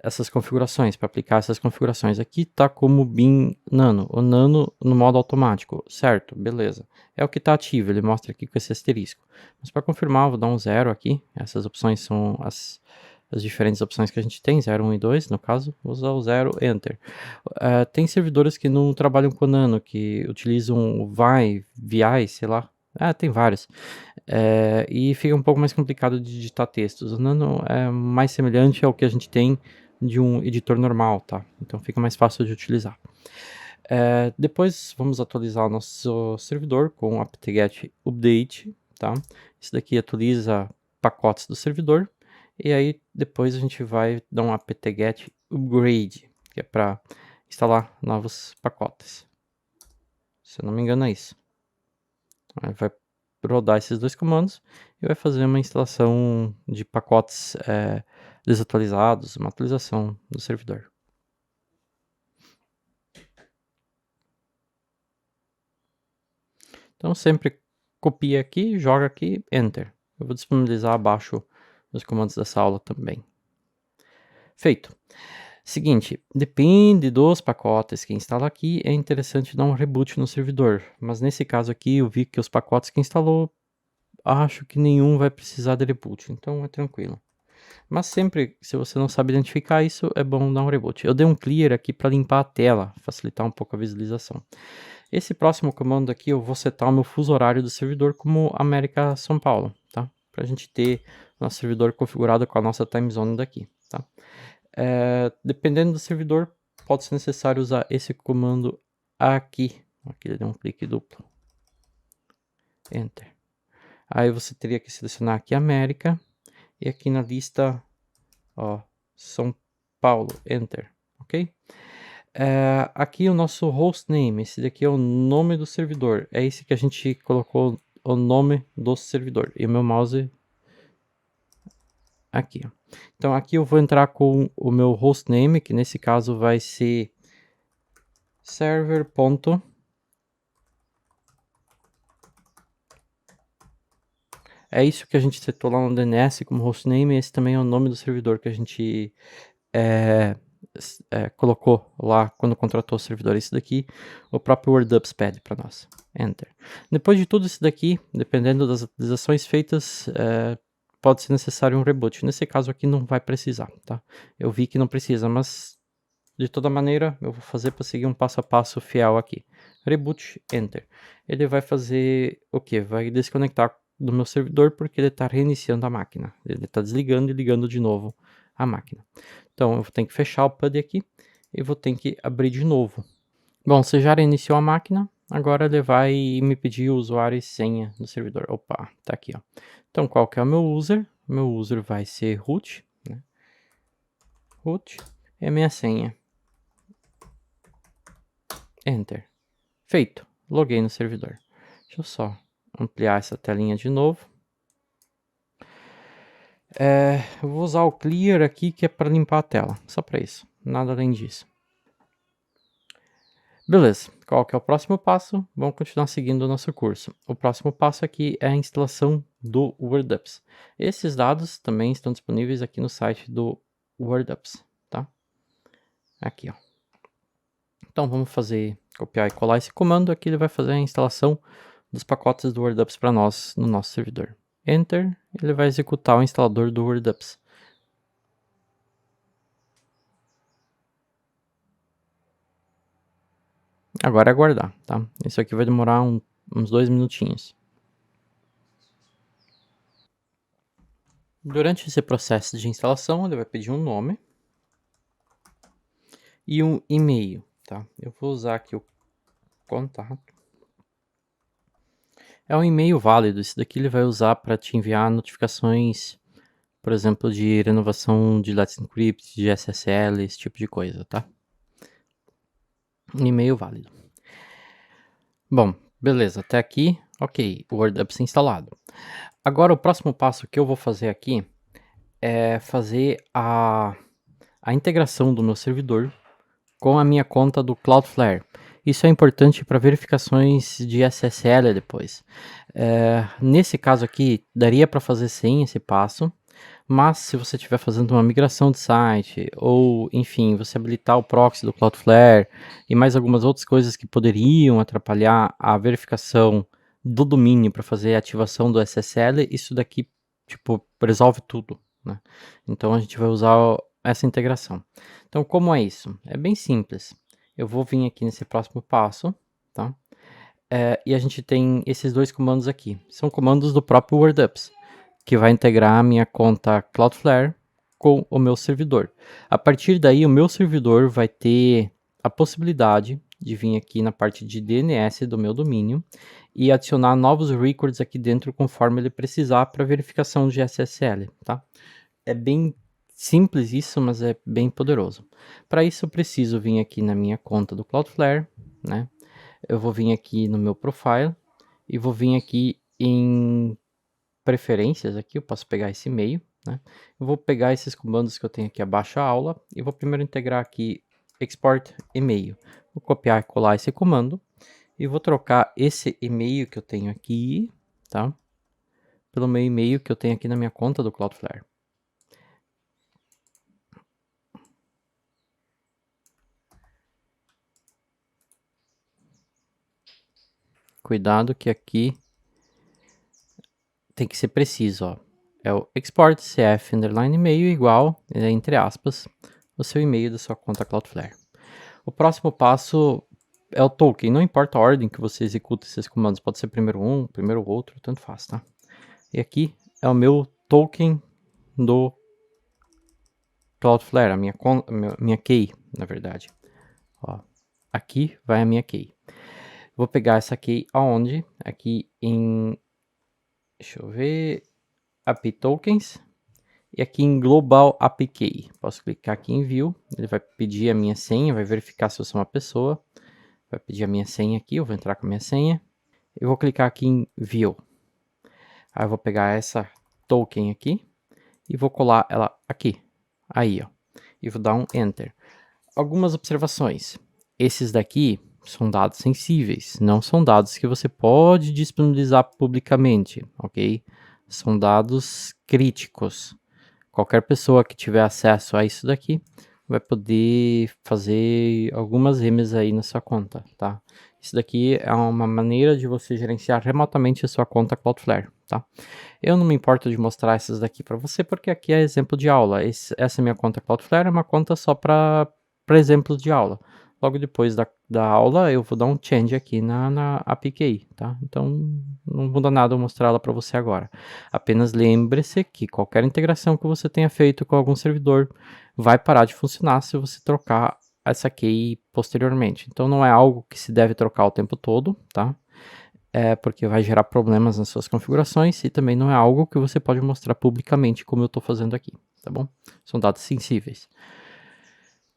essas configurações, para aplicar essas configurações. Aqui está como bin nano, o nano no modo automático, certo? Beleza. É o que está ativo, ele mostra aqui com esse asterisco. Mas para confirmar, eu vou dar um 0 aqui. Essas opções são as diferentes opções que a gente tem, 0, 1 e 2, no caso, vou usar o 0, Enter. Tem servidores que não trabalham com nano, que utilizam o VI, sei lá. Tem vários. E fica um pouco mais complicado de digitar textos. O Nano é mais semelhante ao que a gente tem de um editor normal, tá? Então fica mais fácil de utilizar. Depois vamos atualizar o nosso servidor com o apt-get update, tá? Isso daqui atualiza pacotes do servidor. E aí depois a gente vai dar um apt-get upgrade, que é para instalar novos pacotes. Se eu não me engano é isso. Aí vai rodar esses dois comandos e vai fazer uma instalação de pacotes desatualizados, uma atualização do servidor. Então sempre copia aqui, joga aqui, Enter. Eu vou disponibilizar abaixo os comandos dessa aula também. Feito. Seguinte, depende dos pacotes que instala aqui, é interessante dar um reboot no servidor, mas nesse caso aqui eu vi que os pacotes que instalou, acho que nenhum vai precisar de reboot, então é tranquilo. Mas sempre, se você não sabe identificar isso, é bom dar um reboot. Eu dei um clear aqui para limpar a tela, facilitar um pouco a visualização. Esse próximo comando aqui, eu vou setar o meu fuso horário do servidor como América São Paulo, tá? Para a gente ter nosso servidor configurado com a nossa time zone daqui, tá? Dependendo do servidor, pode ser necessário usar esse comando aqui. Aqui ele deu um clique duplo. Enter. Aí você teria que selecionar aqui América. E aqui na lista, ó, São Paulo, Enter, ok? Aqui o nosso hostname, esse daqui é o nome do servidor. É esse que a gente colocou o nome do servidor. E o meu mouse aqui. Então aqui eu vou entrar com o meu hostname, que nesse caso vai ser server. É isso que a gente setou lá no DNS como hostname. Esse também é o nome do servidor que a gente colocou lá quando contratou o servidor. Esse daqui, o próprio WordUps pede para nós. Enter. Depois de tudo isso daqui, dependendo das atualizações feitas, pode ser necessário um reboot. Nesse caso aqui não vai precisar, tá? Eu vi que não precisa, mas De toda maneira, eu vou fazer para seguir um passo a passo fiel aqui. Reboot, Enter. Ele vai fazer o quê? Vai desconectar do meu servidor porque ele está reiniciando a máquina. Ele está desligando e ligando de novo a máquina. Então, eu vou ter que fechar o PUD aqui e vou ter que abrir de novo. Bom, você já reiniciou a máquina, agora ele vai me pedir o usuário e senha do servidor. Opa, tá aqui, ó. Então, qual que é o meu user? Meu user vai ser root, né? Root é minha senha. Enter. Feito. Loguei no servidor. Deixa eu só ampliar essa telinha de novo. Eu vou usar o clear aqui, que é para limpar a tela. Só para isso. Nada além disso. Beleza. Qual que é o próximo passo? Vamos continuar seguindo o nosso curso. O próximo passo aqui é a instalação do WordUps. Esses dados também estão disponíveis aqui no site do WordUps, tá? Aqui, ó. Então vamos copiar e colar esse comando. Aqui ele vai fazer a instalação dos pacotes do WordUps para nós no nosso servidor. Enter, ele vai executar o instalador do WordUps. Agora é aguardar, tá? Isso aqui vai demorar uns 2 minutinhos. Durante esse processo de instalação, ele vai pedir um nome e um e-mail, tá? Eu vou usar aqui o contato. É um e-mail válido, esse daqui ele vai usar para te enviar notificações, por exemplo, de renovação de Let's Encrypt, de SSL, esse tipo de coisa, tá? E-mail válido. Bom, beleza, até aqui, ok, o WordUps instalado. Agora o próximo passo que eu vou fazer aqui é fazer a integração do meu servidor com a minha conta do Cloudflare. Isso é importante para verificações de SSL depois. Nesse caso aqui, daria para fazer sem esse passo, mas se você estiver fazendo uma migração de site, ou enfim, você habilitar o proxy do Cloudflare e mais algumas outras coisas que poderiam atrapalhar a verificação do domínio para fazer a ativação do SSL, isso daqui tipo resolve tudo, né? Então a gente vai usar essa integração. Então como é isso? É bem simples. Eu vou vir aqui nesse próximo passo, tá? E a gente tem esses dois comandos aqui. São comandos do próprio WordUps, que vai integrar a minha conta Cloudflare com o meu servidor. A partir daí, o meu servidor vai ter a possibilidade de vir aqui na parte de DNS do meu domínio e adicionar novos records aqui dentro conforme ele precisar para verificação de SSL, tá? É bem simples isso, mas é bem poderoso. Para isso eu preciso vir aqui na minha conta do Cloudflare, né? Eu vou vir aqui no meu profile e vou vir aqui em preferências aqui, eu posso pegar esse e-mail, né? Eu vou pegar esses comandos que eu tenho aqui abaixo a aula e vou primeiro integrar aqui export e-mail. Vou copiar e colar esse comando e vou trocar esse e-mail que eu tenho aqui, tá? Pelo meu e-mail que eu tenho aqui na minha conta do Cloudflare. Cuidado que aqui tem que ser preciso, ó. É o export cf underline e-mail igual, entre aspas, o seu e-mail da sua conta Cloudflare. O próximo passo é o token, não importa a ordem que você executa esses comandos, pode ser primeiro um, primeiro outro, tanto faz, tá? E aqui é o meu token do Cloudflare, a minha key, na verdade. Ó, aqui vai a minha key. Vou pegar essa key aonde? Aqui em, deixa eu ver, API Tokens, e aqui em Global API Key. Posso clicar aqui em View, ele vai pedir a minha senha, vai verificar se eu sou uma pessoa, vai pedir a minha senha aqui, eu vou entrar com a minha senha, eu vou clicar aqui em View. Aí eu vou pegar essa token aqui e vou colar ela aqui, aí ó, e vou dar um Enter. Algumas observações, esses daqui são dados sensíveis, não são dados que você pode disponibilizar publicamente, ok? São dados críticos. Qualquer pessoa que tiver acesso a isso daqui vai poder fazer algumas remes aí na sua conta, tá? Isso daqui é uma maneira de você gerenciar remotamente a sua conta Cloudflare, tá? Eu não me importo de mostrar essas daqui para você, porque aqui é exemplo de aula. Essa minha conta Cloudflare é uma conta só para para exemplos de aula. Logo depois da aula, eu vou dar um change aqui na API, tá? Então, não muda nada eu mostrar ela para você agora. Apenas lembre-se que qualquer integração que você tenha feito com algum servidor vai parar de funcionar se você trocar essa key posteriormente. Então, não é algo que se deve trocar o tempo todo, tá? Porque vai gerar problemas nas suas configurações e também não é algo que você pode mostrar publicamente como eu estou fazendo aqui, tá bom? São dados sensíveis.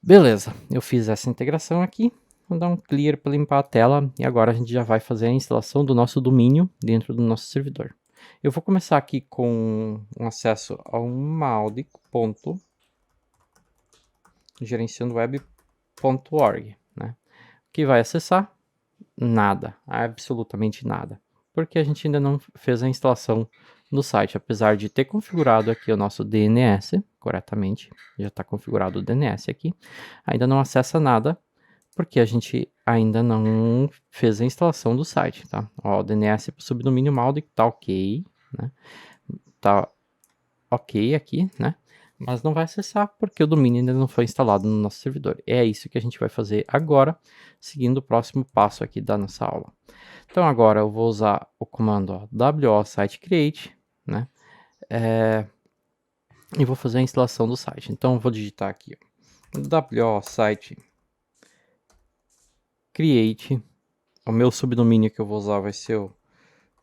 Beleza, eu fiz essa integração aqui, vou dar um clear para limpar a tela e agora a gente já vai fazer a instalação do nosso domínio dentro do nosso servidor. Eu vou começar aqui com um acesso ao mautic.gerenciandoweb.org, né? O que vai acessar? Nada, absolutamente nada, porque a gente ainda não fez a instalação no site, apesar de ter configurado aqui o nosso DNS corretamente, já está configurado o DNS aqui, ainda não acessa nada, porque a gente ainda não fez a instalação do site, tá? Ó, o DNS para o subdomínio Mautic tá ok, né? Tá ok aqui, né? Mas não vai acessar porque o domínio ainda não foi instalado no nosso servidor. É isso que a gente vai fazer agora, seguindo o próximo passo aqui da nossa aula. Então agora eu vou usar o comando ó, wo site create, né? E vou fazer a instalação do site. Então eu vou digitar aqui wo site create. O meu subdomínio que eu vou usar vai ser o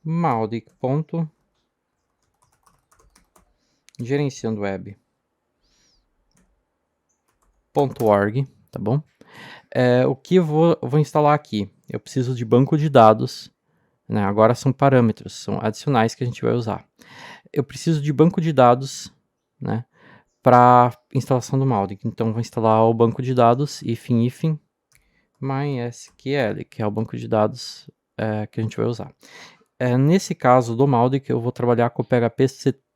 mautic.gerenciandoweb.org, tá bom? O que eu vou instalar aqui? Eu preciso de banco de dados, né? Agora são parâmetros, são adicionais que a gente vai usar. Eu preciso de banco de dados, né? Para instalação do Mautic. Então vou instalar o banco de dados ifin MySQL, que é o banco de dados que a gente vai usar. Nesse caso do Mautic, eu vou trabalhar com o PHP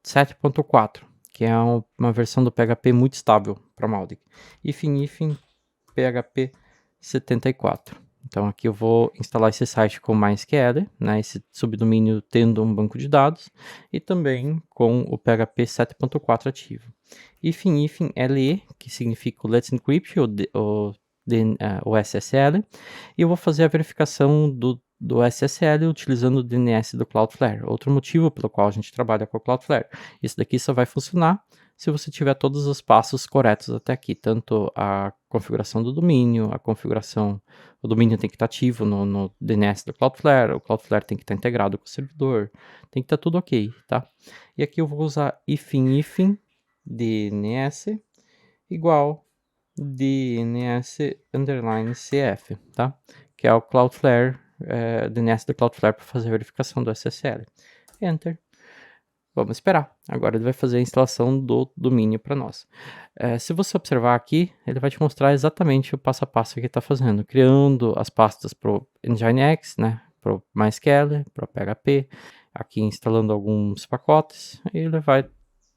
7.4, que é uma versão do PHP muito estável para Mautic. ifin PHP 74. Então aqui eu vou instalar esse site com MySQL, né, esse subdomínio tendo um banco de dados, e também com o PHP 7.4 ativo. ifin LE, que significa o Let's Encrypt, o SSL, e eu vou fazer a verificação do SSL utilizando o DNS do Cloudflare. Outro motivo pelo qual a gente trabalha com o Cloudflare. Isso daqui só vai funcionar se você tiver todos os passos corretos até aqui, tanto a configuração do domínio, o domínio tem que estar ativo no DNS do Cloudflare, o Cloudflare tem que estar integrado com o servidor, tem que estar tudo ok, tá? E aqui eu vou usar ifin DNS igual DNS_CF, tá? Que é o Cloudflare, DNS do Cloudflare para fazer a verificação do SSL. Enter. Vamos esperar. Agora ele vai fazer a instalação do domínio para nós. Se você observar aqui, ele vai te mostrar exatamente o passo a passo que ele está fazendo, criando as pastas para o Nginx, né? Para o MySQL, para o PHP, aqui instalando alguns pacotes, e ele vai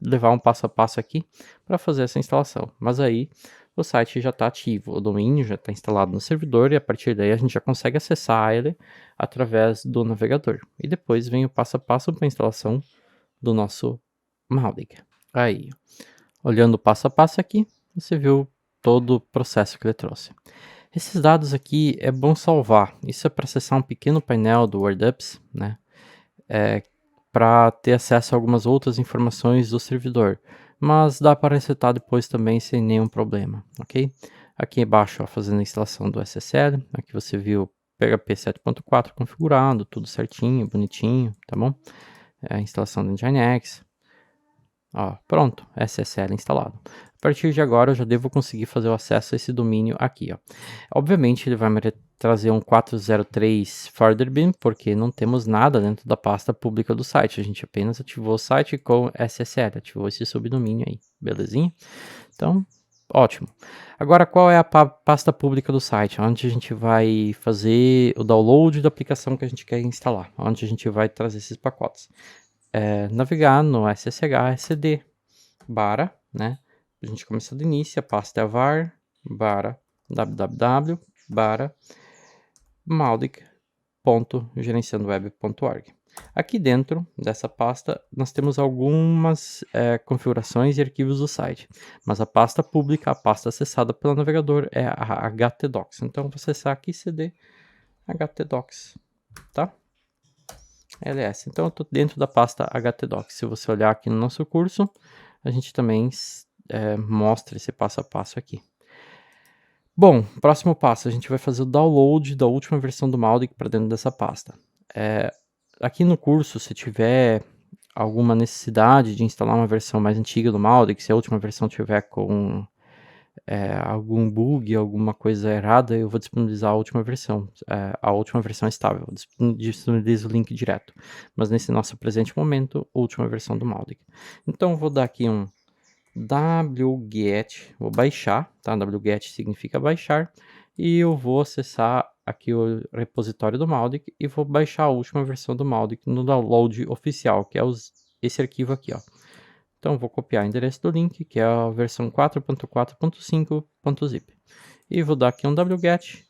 levar um passo a passo aqui para fazer essa instalação. Mas aí o site já está ativo, o domínio já está instalado no servidor e a partir daí a gente já consegue acessar ele através do navegador. E depois vem o passo a passo para a instalação do nosso Mautic. Aí, olhando passo a passo aqui, você viu todo o processo que ele trouxe. Esses dados aqui é bom salvar. Isso é para acessar um pequeno painel do WordUps, né? Para ter acesso a algumas outras informações do servidor, mas dá para resetar depois também sem nenhum problema, ok? Aqui embaixo, ó, fazendo a instalação do SSL, aqui você viu PHP 7.4 configurado, tudo certinho, bonitinho, tá bom? A instalação do Nginx, ó, pronto, SSL instalado. A partir de agora eu já devo conseguir fazer o acesso a esse domínio aqui, ó. Obviamente ele vai me trazer um 403 further bin, porque não temos nada dentro da pasta pública do site, a gente apenas ativou o site com SSL, ativou esse subdomínio aí, belezinha? Então, ótimo. Agora qual é a pasta pública do site? Onde a gente vai fazer o download da aplicação que a gente quer instalar, onde a gente vai trazer esses pacotes. Navegar no SSH SCD barra, né? A gente começa do início, a pasta é var barra www barra mautic.gerenciandoweb.org. Aqui dentro dessa pasta, nós temos algumas configurações e arquivos do site, mas a pasta pública, a pasta acessada pelo navegador é a htdocs. Então, vou acessar aqui cd htdocs, tá? ls. Então, eu estou dentro da pasta htdocs. Se você olhar aqui no nosso curso, a gente também mostra esse passo a passo aqui. Bom, próximo passo, a gente vai fazer o download da última versão do Mautic para dentro dessa pasta. Aqui no curso, se tiver alguma necessidade de instalar uma versão mais antiga do Mautic, se a última versão tiver com algum bug, alguma coisa errada, eu vou disponibilizar a última versão estável, eu disponibilizo o link direto. Mas nesse nosso presente momento, a última versão do Mautic. Então, eu vou dar aqui um wget, vou baixar, tá? Wget significa baixar, e eu vou acessar aqui o repositório do Mautic e vou baixar a última versão do Mautic no download oficial, que é esse arquivo aqui, ó. Então, vou copiar o endereço do link, que é a versão 4.4.5.zip. E vou dar aqui um wget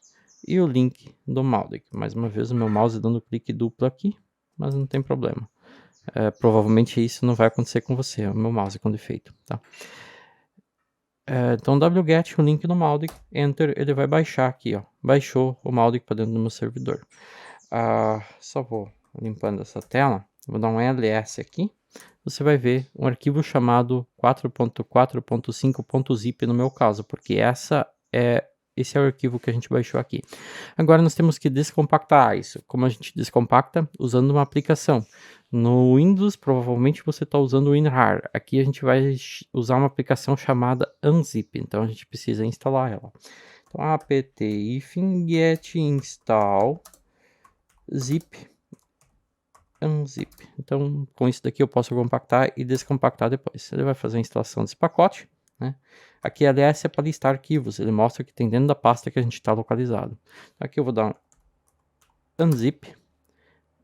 e o link do Mautic. Mais uma vez, o meu mouse dando clique duplo aqui, mas não tem problema. Provavelmente isso não vai acontecer com você, é o meu mouse com defeito, tá? Então, wget, o link do Mautic, enter, ele vai baixar aqui, ó. Baixou o Mautic para dentro do meu servidor. Só vou limpando essa tela, vou dar um ls aqui. Você vai ver um arquivo chamado 4.4.5.zip no meu caso, porque esse é o arquivo que a gente baixou aqui. Agora nós temos que descompactar isso. Como a gente descompacta? Usando uma aplicação. No Windows, provavelmente você está usando o WinRAR. Aqui a gente vai usar uma aplicação chamada Unzip, então a gente precisa instalar ela. Então, apt-get install zip unzip. Então, com isso daqui eu posso compactar e descompactar depois. Ele vai fazer a instalação desse pacote, né? Aqui, ls, é para listar arquivos. Ele mostra que tem dentro da pasta que a gente está localizado. Aqui eu vou dar um unzip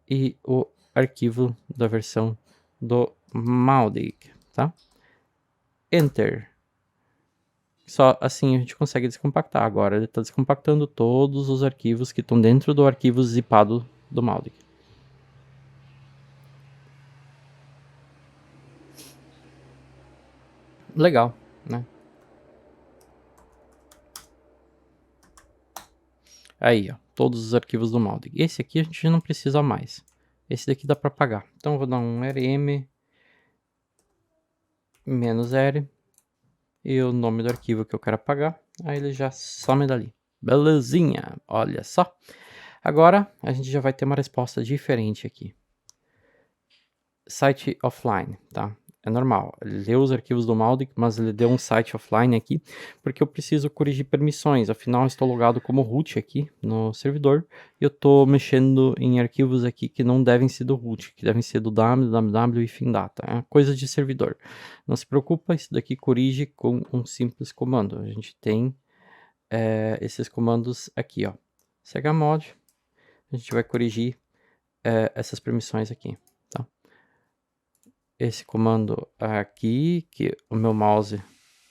e o arquivo da versão do Mautic, tá? Enter. Só assim a gente consegue descompactar. Agora ele está descompactando todos os arquivos que estão dentro do arquivo zipado do Mautic. Legal, né? Aí, ó, todos os arquivos do Mautic. Esse aqui a gente não precisa mais. Esse daqui dá para apagar. Então eu vou dar um rm -r e o nome do arquivo que eu quero apagar. Aí ele já some dali. Belezinha, olha só. Agora a gente já vai ter uma resposta diferente aqui. Site offline, tá? É normal, ele leu os arquivos do Mautic, mas ele deu um site offline aqui, porque eu preciso corrigir permissões, afinal estou logado como root aqui no servidor, e eu estou mexendo em arquivos aqui que não devem ser do root, que devem ser do www e fim data, é coisa de servidor. Não se preocupa, isso daqui corrige com um simples comando, a gente tem esses comandos aqui, ó, chmod, a gente vai corrigir essas permissões aqui. Esse comando aqui, que o meu mouse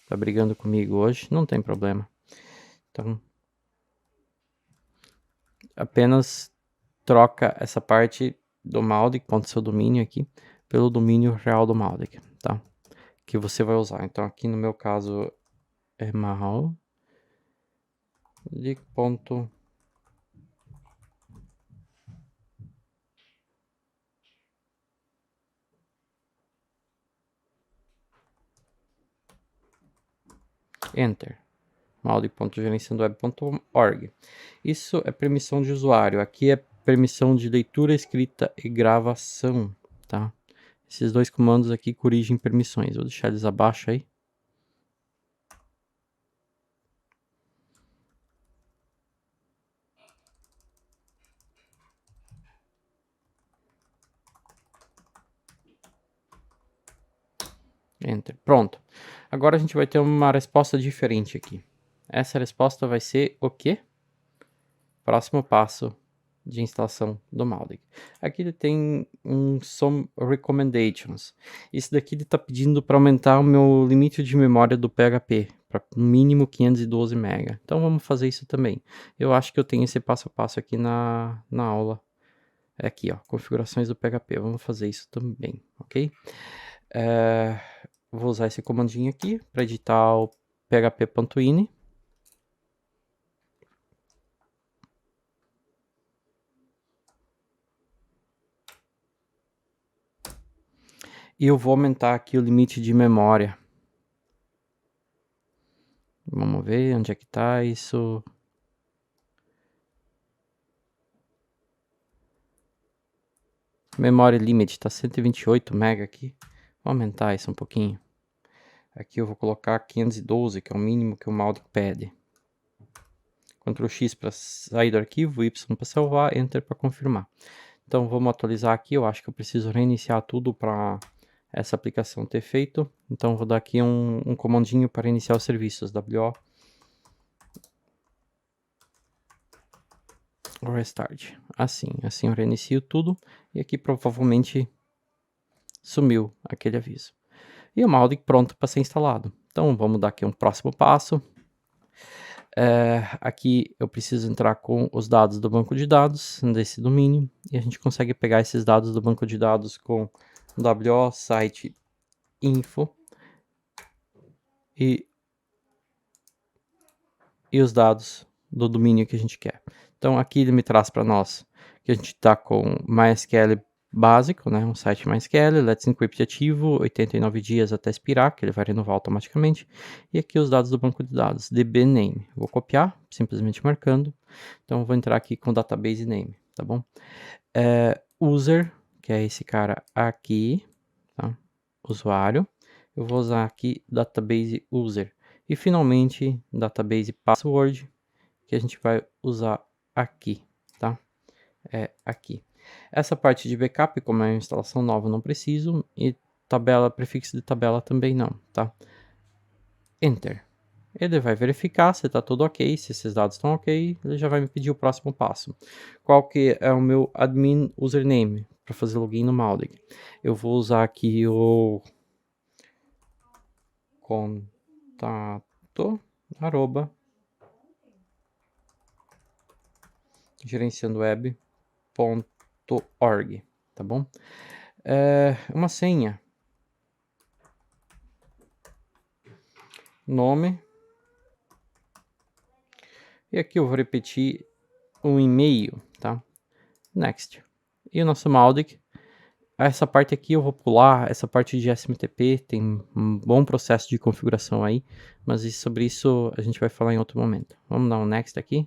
tá brigando comigo hoje, não tem problema. Então, apenas troca essa parte do Mautic, ponto seu domínio aqui, pelo domínio real do Mautic, tá? Que você vai usar. Então, aqui no meu caso é mautic. Enter. mautic.gerenciandoweb.org. Isso é permissão de usuário. Aqui é permissão de leitura, escrita e gravação, tá? Esses dois comandos aqui corrigem permissões. Vou deixar eles abaixo aí. Enter. Pronto. Agora a gente vai ter uma resposta diferente aqui. Essa resposta vai ser o quê? Próximo passo de instalação do Mautic. Aqui ele tem some recommendations. Isso daqui ele está pedindo para aumentar o meu limite de memória do PHP para no mínimo 512 MB. Então vamos fazer isso também. Eu acho que eu tenho esse passo a passo aqui na aula É aqui, ó, configurações do PHP. Vamos fazer isso também, ok? Vou usar esse comandinho aqui para editar o php.ini. E eu vou aumentar aqui o limite de memória. Vamos ver onde é que tá isso. Memória limit está 128 MB aqui. Vou aumentar isso um pouquinho. Aqui eu vou colocar 512, que é o mínimo que o Mautic pede. Ctrl X para sair do arquivo, Y para salvar, Enter para confirmar. Então vamos atualizar aqui. Eu acho que eu preciso reiniciar tudo para essa aplicação ter feito. Então vou dar aqui um comandinho para iniciar os serviços. WO restart. Assim eu reinicio tudo. E aqui provavelmente sumiu aquele aviso. E o Mautic pronto para ser instalado. Então vamos dar aqui um próximo passo. Aqui eu preciso entrar com os dados do banco de dados desse domínio. E a gente consegue pegar esses dados do banco de dados com WO site info e os dados do domínio que a gente quer. Então aqui ele me traz para nós que a gente está com MySQL básico, né, um site MySQL, Let's Encrypt ativo, 89 dias até expirar, que ele vai renovar automaticamente. E aqui os dados do banco de dados, dbname. Vou copiar, simplesmente marcando. Então vou entrar aqui com database name, tá bom? User, que é esse cara aqui, tá? Usuário. Eu vou usar aqui database user. E finalmente database password, que a gente vai usar aqui, tá? Aqui. Essa parte de backup, como é uma instalação nova, não preciso. E tabela, prefixo de tabela também não, tá? Enter. Ele vai verificar se está tudo ok, se esses dados estão ok, ele já vai me pedir o próximo passo. Qual que é o meu admin username para fazer login no Mautic? Eu vou usar aqui o contato @ gerenciandoweb.org, tá bom? Uma senha. Nome. E aqui eu vou repetir um e-mail, tá? Next. E o nosso Mautic. Essa parte aqui eu vou pular, essa parte de SMTP tem um bom processo de configuração aí, mas sobre isso a gente vai falar em outro momento. Vamos dar um Next aqui.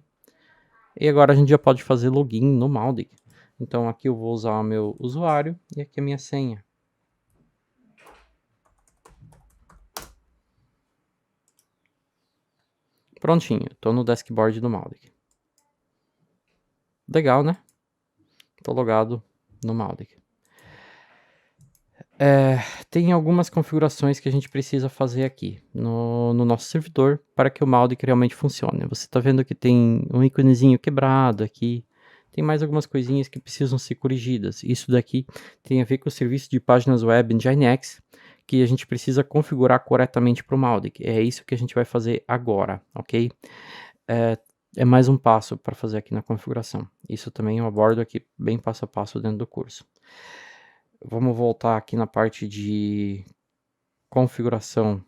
E agora a gente já pode fazer login no Mautic. Então aqui eu vou usar o meu usuário e aqui a minha senha. Prontinho, estou no dashboard do Mautic. Legal, né? Estou logado no Mautic. Tem algumas configurações que a gente precisa fazer aqui no nosso servidor para que o Mautic realmente funcione. Você está vendo que tem um íconezinho quebrado aqui. Tem mais algumas coisinhas que precisam ser corrigidas. Isso daqui tem a ver com o serviço de páginas web Nginx, que a gente precisa configurar corretamente para o Mautic. É isso que a gente vai fazer agora, ok? É mais um passo para fazer aqui na configuração. Isso também eu abordo aqui bem passo a passo dentro do curso. Vamos voltar aqui na parte de configuração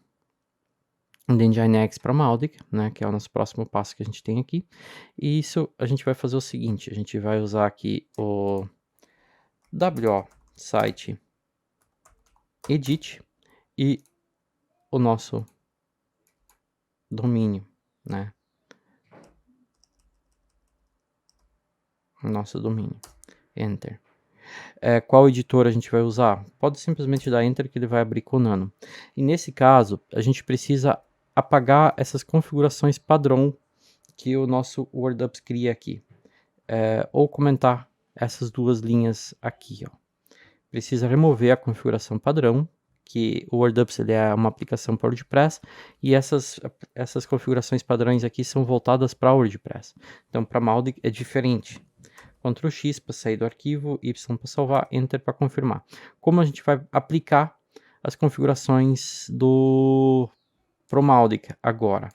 de Nginx para Mautic, né, que é o nosso próximo passo que a gente tem aqui. E isso a gente vai fazer o seguinte, a gente vai usar aqui o WO site edit e o nosso domínio, né? O nosso domínio. Enter. Qual editor a gente vai usar? Pode simplesmente dar Enter que ele vai abrir com Nano. E nesse caso, a gente precisa apagar essas configurações padrão que o nosso WordUps cria aqui. Ou comentar essas duas linhas aqui. Ó. Precisa remover a configuração padrão, que o WordUps ele é uma aplicação para WordPress, e essas configurações padrões aqui são voltadas para WordPress. Então, para Mautic é diferente. Ctrl X para sair do arquivo, Y para salvar, Enter para confirmar. Como a gente vai aplicar as configurações pro Mautic agora?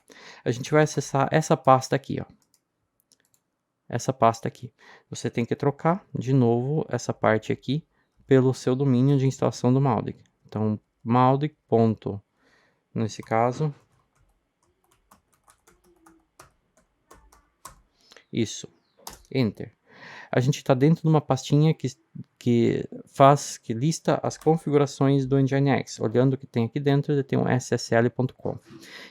A gente vai acessar essa pasta aqui, ó. essa pasta aqui. Você tem que trocar de novo essa parte aqui pelo seu domínio de instalação do Mautic. Então, Mautic. Nesse caso, isso, Enter. A gente está dentro de uma pastinha que lista as configurações do Nginx. Olhando o que tem aqui dentro, ele tem um ssl.conf.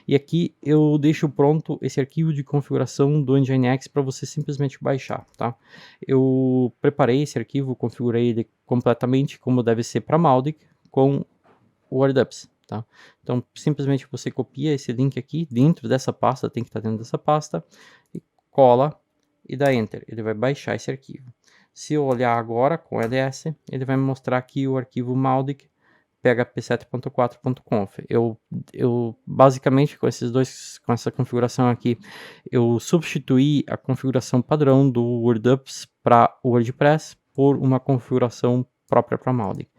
E aqui eu deixo pronto esse arquivo de configuração do Nginx para você simplesmente baixar, tá? Eu preparei esse arquivo, configurei ele completamente como deve ser para Mautic com o WordUps, tá? Então, simplesmente você copia esse link aqui dentro dessa pasta, tem que estar dentro dessa pasta, e cola e dá Enter. Ele vai baixar esse arquivo. Se eu olhar agora com ls, ele vai me mostrar aqui o arquivo Mautic php7.4.conf. Eu basicamente com essa configuração aqui, eu substituí a configuração padrão do WordUps para o WordPress por uma configuração própria para Mautic.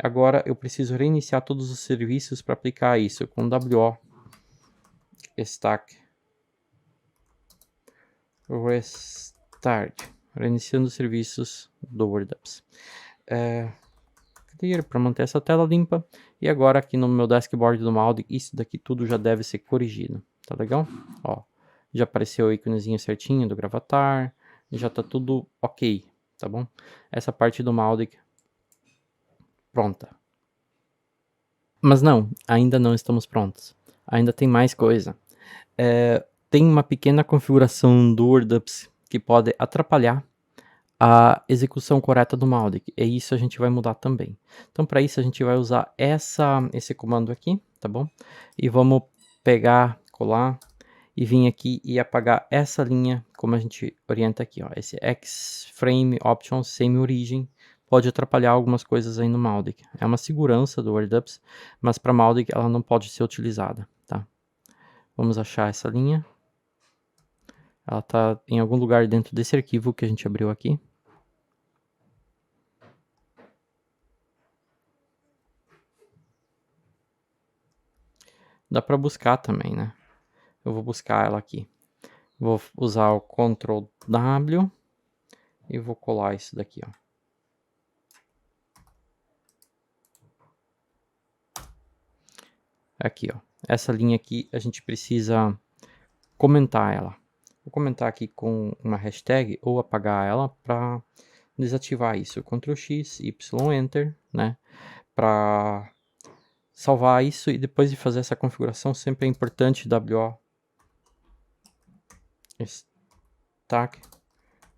Agora eu preciso reiniciar todos os serviços para aplicar isso com wo stack restart, reiniciando os serviços do WordUps. Clear para manter essa tela limpa. E agora aqui no meu dashboard do Mautic, isso daqui tudo já deve ser corrigido. Tá legal? Ó, já apareceu o íconezinho certinho do Gravatar. Já tá tudo ok, tá bom? Essa parte do Mautic pronta. Mas não, ainda não estamos prontos. Ainda tem mais coisa. Tem uma pequena configuração do WordUps que pode atrapalhar a execução correta do Mautic, e isso a gente vai mudar também. Então, para isso a gente vai usar esse comando aqui, tá bom? E vamos pegar, colar e vir aqui e apagar essa linha, como a gente orienta aqui, ó. Esse Xframe Options Semi-Origin pode atrapalhar algumas coisas aí no Mautic. É uma segurança do WordUps, mas para Mautic ela não pode ser utilizada, tá? Vamos achar essa linha. Ela está em algum lugar dentro desse arquivo que a gente abriu aqui. Dá para buscar também, né? Eu vou buscar ela aqui. Vou usar o Ctrl W e vou colar isso daqui, ó. Aqui, ó. Essa linha aqui a gente precisa comentar ela. Vou comentar aqui com uma hashtag ou apagar ela para desativar isso. Ctrl X, Y, Enter, né? Para salvar isso, e depois de fazer essa configuração, sempre é importante wo stack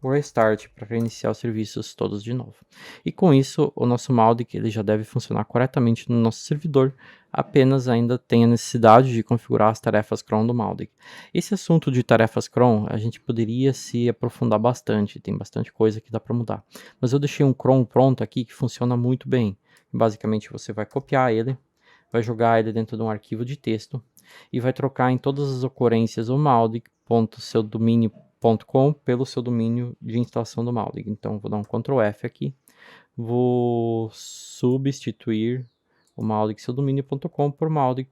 restart para reiniciar os serviços todos de novo. E com isso, o nosso Mautic ele já deve funcionar corretamente no nosso servidor, apenas ainda tem a necessidade de configurar as tarefas cron do Mautic. Esse assunto de tarefas cron, a gente poderia se aprofundar bastante, tem bastante coisa que dá para mudar. Mas eu deixei um cron pronto aqui que funciona muito bem. Basicamente, você vai copiar ele, vai jogar ele dentro de um arquivo de texto e vai trocar em todas as ocorrências o mautic.seudomínio.com pelo seu domínio de instalação do Mautic. Então, vou dar um Ctrl F aqui, vou substituir o mautic.seudomínio.com por mautic.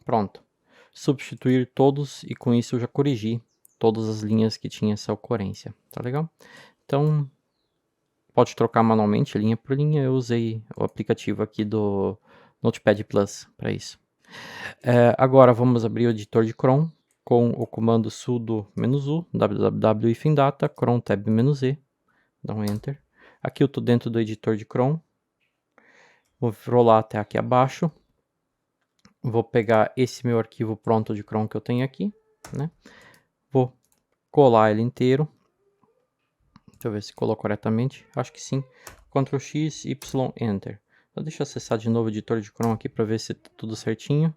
Pronto. Substituir todos, e com isso eu já corrigi todas as linhas que tinha essa ocorrência. Tá legal? Então, pode trocar manualmente, linha por linha. Eu usei o aplicativo aqui do Notepad Plus para isso. Agora vamos abrir o editor de cron com o comando sudo -u www-ifindata cron tab-e, dá um enter. Aqui eu estou dentro do editor de cron, vou rolar até aqui abaixo, vou pegar esse meu arquivo pronto de cron que eu tenho aqui, né? Vou colar ele inteiro. Deixa eu ver se colou corretamente. Acho que sim. Ctrl X, Y, Enter. Então, deixa eu acessar de novo o editor de cron aqui para ver se tá tudo certinho.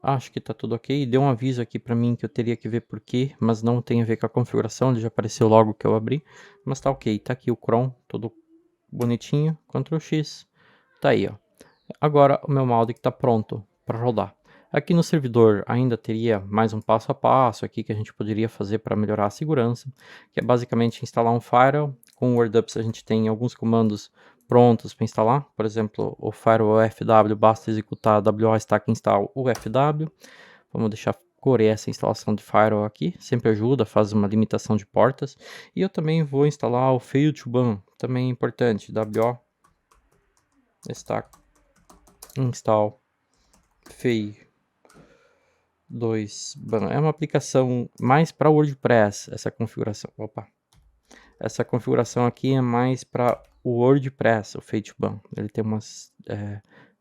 Acho que tá tudo ok. Deu um aviso aqui para mim que eu teria que ver por quê, mas não tem a ver com a configuração. Ele já apareceu logo que eu abri. Mas tá ok. Tá aqui o cron, todo bonitinho. Ctrl X. Tá aí, ó. Agora o meu Mautic tá pronto para rodar. Aqui no servidor ainda teria mais um passo a passo aqui que a gente poderia fazer para melhorar a segurança, que é basicamente instalar um firewall. Com o WordUps a gente tem alguns comandos prontos para instalar. Por exemplo, o firewall FW, basta executar wo stack install UFW. Vamos deixar correr essa instalação de firewall aqui, sempre ajuda, faz uma limitação de portas. E eu também vou instalar o fail to ban, também é importante, wo stack install fail 2 ban. É uma aplicação mais para WordPress, essa configuração. Opa. Essa configuração aqui é mais para o WordPress, o Fail2Ban. Ele tem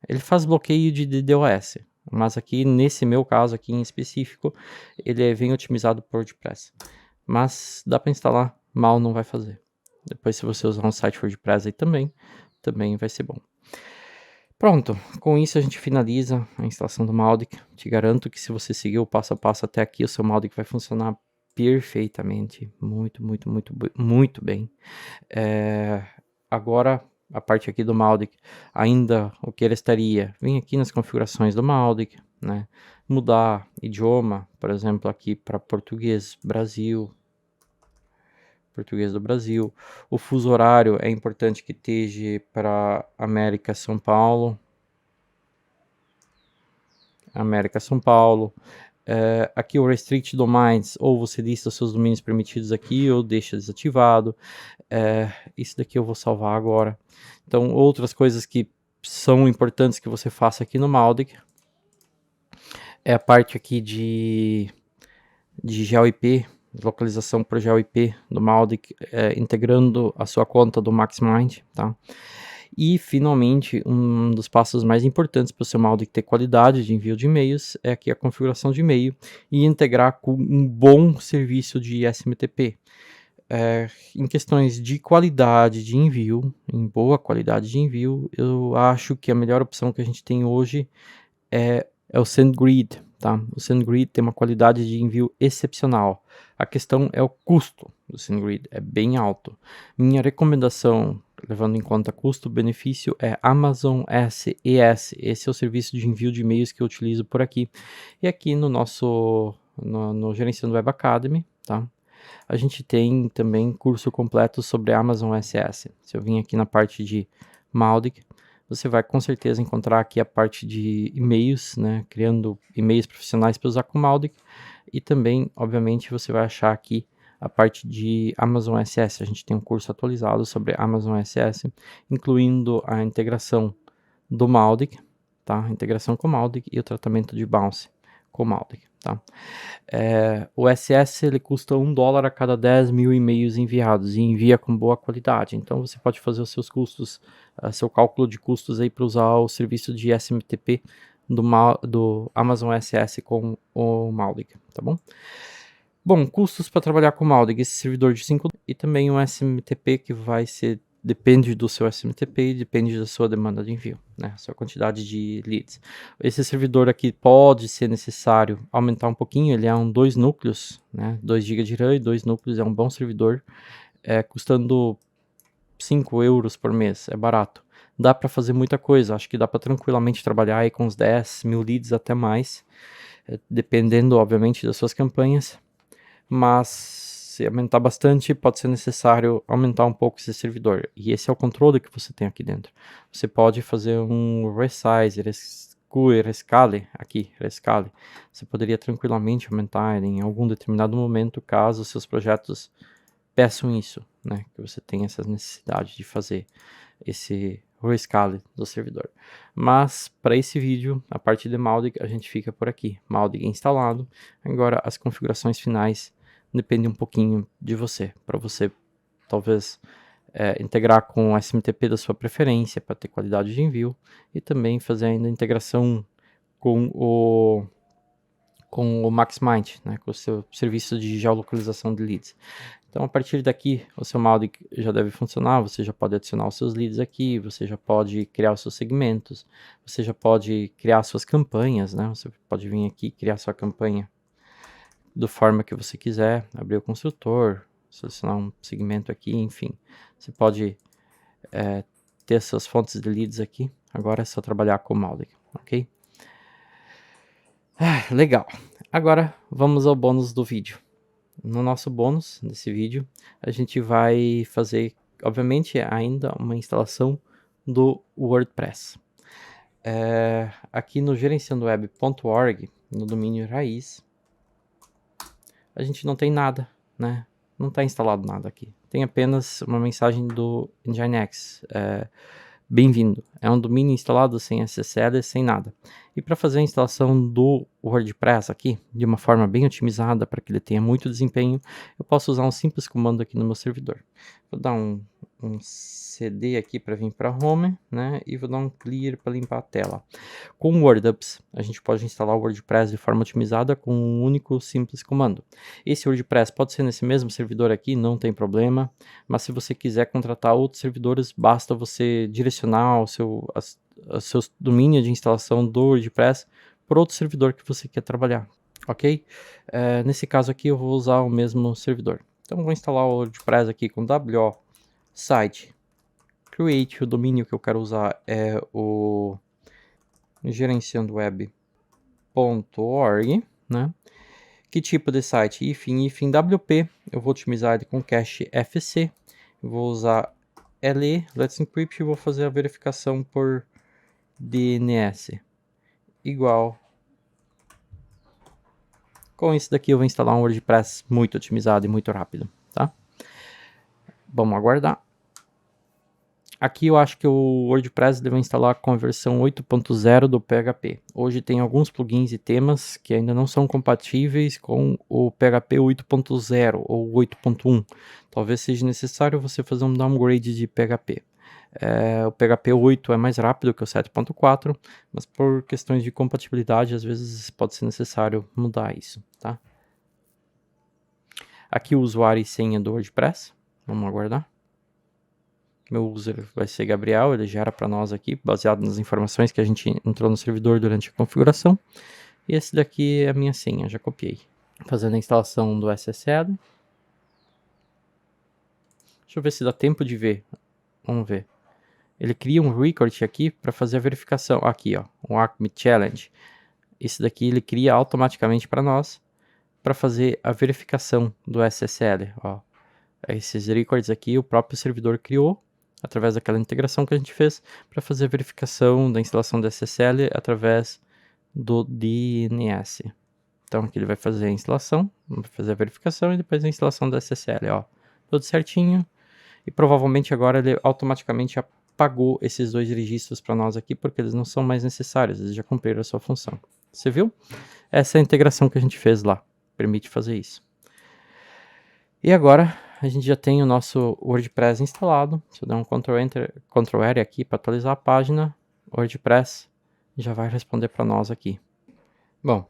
ele faz bloqueio de DDoS, mas aqui nesse meu caso aqui em específico, ele vem otimizado por WordPress. Mas dá para instalar, mal não vai fazer. Depois se você usar um site WordPress aí também vai ser bom. Pronto, com isso a gente finaliza a instalação do Mautic. Te garanto que se você seguir o passo a passo até aqui, o seu Mautic vai funcionar perfeitamente, muito bem. Agora, a parte aqui do Mautic, ainda o que ele estaria, vem aqui nas configurações do Mautic, né? Mudar idioma, por exemplo, aqui para português do Brasil. O fuso horário é importante que esteja para América São Paulo. Aqui o Restrict Domains, ou você lista seus domínios permitidos aqui, ou deixa desativado. Isso daqui eu vou salvar agora. Então, outras coisas que são importantes que você faça aqui no Mautic é a parte aqui de GeoIP, localização por GeoIP do Mautic, integrando a sua conta do MaxMind, tá? E, finalmente, um dos passos mais importantes para o seu Mautic ter qualidade de envio de e-mails é aqui a configuração de e-mail e integrar com um bom serviço de SMTP. Em questões de qualidade de envio, em boa qualidade de envio, eu acho que a melhor opção que a gente tem hoje é o SendGrid, tá? O SendGrid tem uma qualidade de envio excepcional. A questão é o custo do SendGrid, é bem alto. Minha recomendação, levando em conta custo-benefício, é Amazon SES. Esse é o serviço de envio de e-mails que eu utilizo por aqui. E aqui no no Gerenciando Web Academy, tá? A gente tem também curso completo sobre Amazon SS. Se eu vim aqui na parte de Mautic, você vai com certeza encontrar aqui a parte de e-mails, né? Criando e-mails profissionais para usar com Mautic. E também, obviamente, você vai achar aqui a parte de Amazon SS. A gente tem um curso atualizado sobre Amazon SS, incluindo a integração do Mautic, tá? A integração com o Mautic e o tratamento de bounce com o Mautic, tá? O SS ele custa $1 a cada 10 mil e-mails enviados e envia com boa qualidade. Então você pode fazer os seus custos, seu cálculo de custos aí para usar o serviço de SMTP do Amazon SS com o Mautic, tá bom? Bom, custos para trabalhar com o Mautic, esse servidor de 5 e também um SMTP que vai ser, depende do seu SMTP e depende da sua demanda de envio, né? Sua quantidade de leads. Esse servidor aqui pode ser necessário aumentar um pouquinho, ele é 2 núcleos, né? 2 GB de RAM e 2 núcleos, é um bom servidor, custando 5 euros por mês, é barato. Dá para fazer muita coisa, acho que dá para tranquilamente trabalhar aí com uns 10 mil leads até mais, dependendo, obviamente, das suas campanhas. Mas se aumentar bastante, pode ser necessário aumentar um pouco esse servidor. E esse é o controle que você tem aqui dentro. Você pode fazer um resize, rescale. Você poderia tranquilamente aumentar em algum determinado momento, caso seus projetos peçam isso, né? Que você tenha essa necessidade de fazer esse rescale do servidor. Mas para esse vídeo, a parte de Mautic, a gente fica por aqui. Mautic instalado. Agora as configurações finais depende um pouquinho de você, para você talvez integrar com o SMTP da sua preferência para ter qualidade de envio e também fazer ainda a integração com o MaxMind, né, com o seu serviço de geolocalização de leads. Então, a partir daqui, o seu Mautic já deve funcionar, você já pode adicionar os seus leads aqui, você já pode criar os seus segmentos, você já pode criar suas campanhas, né? Você pode vir aqui e criar sua campanha da forma que você quiser, abrir o construtor, selecionar um segmento aqui, enfim. Você pode ter suas fontes de leads aqui. Agora é só trabalhar com o Mautic, ok? Legal. Agora vamos ao bônus do vídeo. No nosso bônus desse vídeo, a gente vai fazer, obviamente, ainda uma instalação do WordPress. Aqui no gerenciandoweb.org, no domínio raiz, a gente não tem nada, né? Não está instalado nada aqui. Tem apenas uma mensagem do Nginx. Bem-vindo. É um domínio instalado sem SSL, sem nada. E para fazer a instalação do WordPress aqui, de uma forma bem otimizada, para que ele tenha muito desempenho, eu posso usar um simples comando aqui no meu servidor. Vou dar um CD aqui para vir para home, né? E vou dar um clear para limpar a tela. Com o WordUps, a gente pode instalar o WordPress de forma otimizada com um único simples comando. Esse WordPress pode ser nesse mesmo servidor aqui, não tem problema, mas se você quiser contratar outros servidores, basta você direcionar o seu domínio de instalação do WordPress por outro servidor que você quer trabalhar, ok? Nesse caso aqui eu vou usar o mesmo servidor. Então vou instalar o WordPress aqui com wo site create. O domínio que eu quero usar é o gerenciandoweb.org, né? Que tipo de site? Ifin WP. Eu vou otimizar ele com cache FC. Eu vou usar Let's Encrypt e vou fazer a verificação por DNS igual. Com isso daqui eu vou instalar um WordPress muito otimizado e muito rápido, tá? Vamos aguardar. Aqui eu acho que o WordPress deve instalar com a versão 8.0 do PHP. Hoje tem alguns plugins e temas que ainda não são compatíveis com o PHP 8.0 ou 8.1. Talvez seja necessário você fazer um downgrade de PHP. O PHP 8 é mais rápido que o 7.4, mas por questões de compatibilidade, às vezes pode ser necessário mudar isso, tá? Aqui o usuário e senha do WordPress. Vamos aguardar. Meu user vai ser Gabriel, ele gera para nós aqui, baseado nas informações que a gente entrou no servidor durante a configuração. E esse daqui é a minha senha, já copiei. Fazendo a instalação do SSL. Deixa eu ver se dá tempo de ver. Vamos ver. Ele cria um record aqui para fazer a verificação. Aqui, ó, o Acme Challenge. Esse daqui ele cria automaticamente para nós, para fazer a verificação do SSL. Ó. Esses records aqui o próprio servidor criou, através daquela integração que a gente fez, para fazer a verificação da instalação do SSL através do DNS. Então aqui ele vai fazer a instalação, vai fazer a verificação e depois a instalação do SSL, ó. Tudo certinho. E provavelmente agora ele automaticamente apagou esses dois registros para nós aqui, porque eles não são mais necessários, eles já cumpriram a sua função. Você viu? Essa é a integração que a gente fez lá, permite fazer isso. E agora a gente já tem o nosso WordPress instalado. Se eu der um Ctrl R aqui para atualizar a página, o WordPress já vai responder para nós aqui. Bom,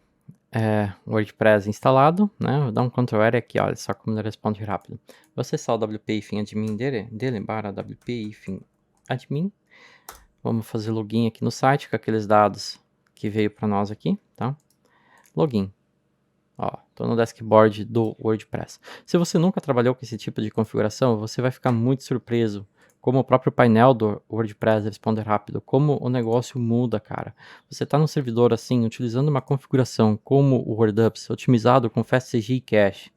WordPress instalado, né? Vou dar um Ctrl R aqui, olha só como ele responde rápido. Vou acessar o wp-admin dele wp-admin. Vamos fazer login aqui no site com aqueles dados que veio para nós aqui, tá? Login. Ó, tô no dashboard do WordPress. Se você nunca trabalhou com esse tipo de configuração, você vai ficar muito surpreso como o próprio painel do WordPress responde rápido, como o negócio muda, cara. Você tá no servidor assim, utilizando uma configuração como o WordUps, otimizado com FastCG e Cache,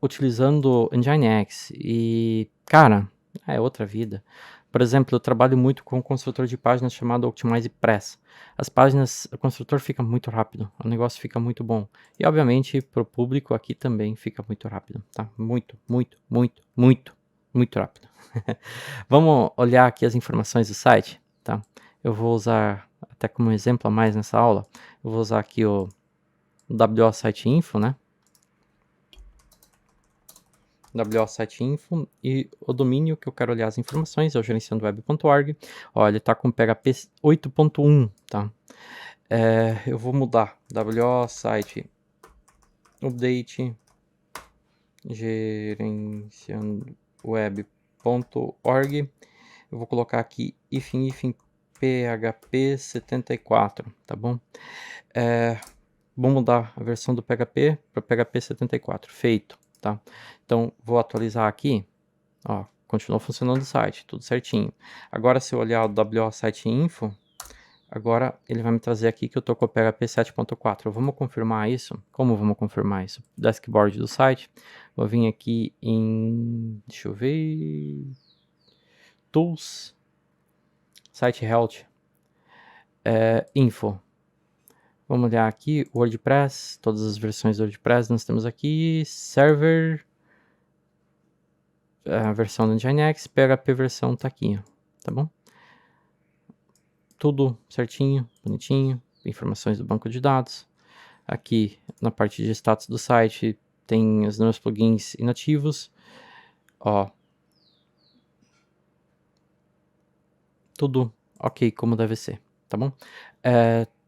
utilizando Nginx e, cara, é outra vida. Por exemplo, eu trabalho muito com um construtor de páginas chamado OptimizePress. As páginas, o construtor fica muito rápido, o negócio fica muito bom. E obviamente para o público aqui também fica muito rápido, tá? Muito, muito, muito, muito, muito rápido. Vamos olhar aqui as informações do site, tá? Eu vou usar até como exemplo a mais nessa aula. Eu vou usar aqui o WO Site Info, né? WO Site Info e o domínio que eu quero olhar as informações é o gerenciandoweb.org. Ó, ele está com PHP 8.1, tá? Eu vou mudar WO Site Update gerenciandoweb.org. Eu vou colocar aqui ifin PHP 74, tá bom? Vou mudar a versão do PHP para PHP 74, feito. Tá? Então, vou atualizar aqui, ó, continuou funcionando o site, tudo certinho. Agora, se eu olhar o WO Site Info, agora ele vai me trazer aqui que eu tô com o PHP 7.4. Vamos confirmar isso? Como vamos confirmar isso? Dashboard do site, vou vir aqui em, deixa eu ver, Tools, Site Health, Info. Vamos olhar aqui, WordPress, todas as versões do WordPress nós temos aqui, Server, a versão do Nginx, PHP versão tá aqui, tá bom? Tudo certinho, bonitinho, informações do banco de dados. Aqui na parte de status do site tem os meus plugins inativos, ó, tudo ok como deve ser, tá bom?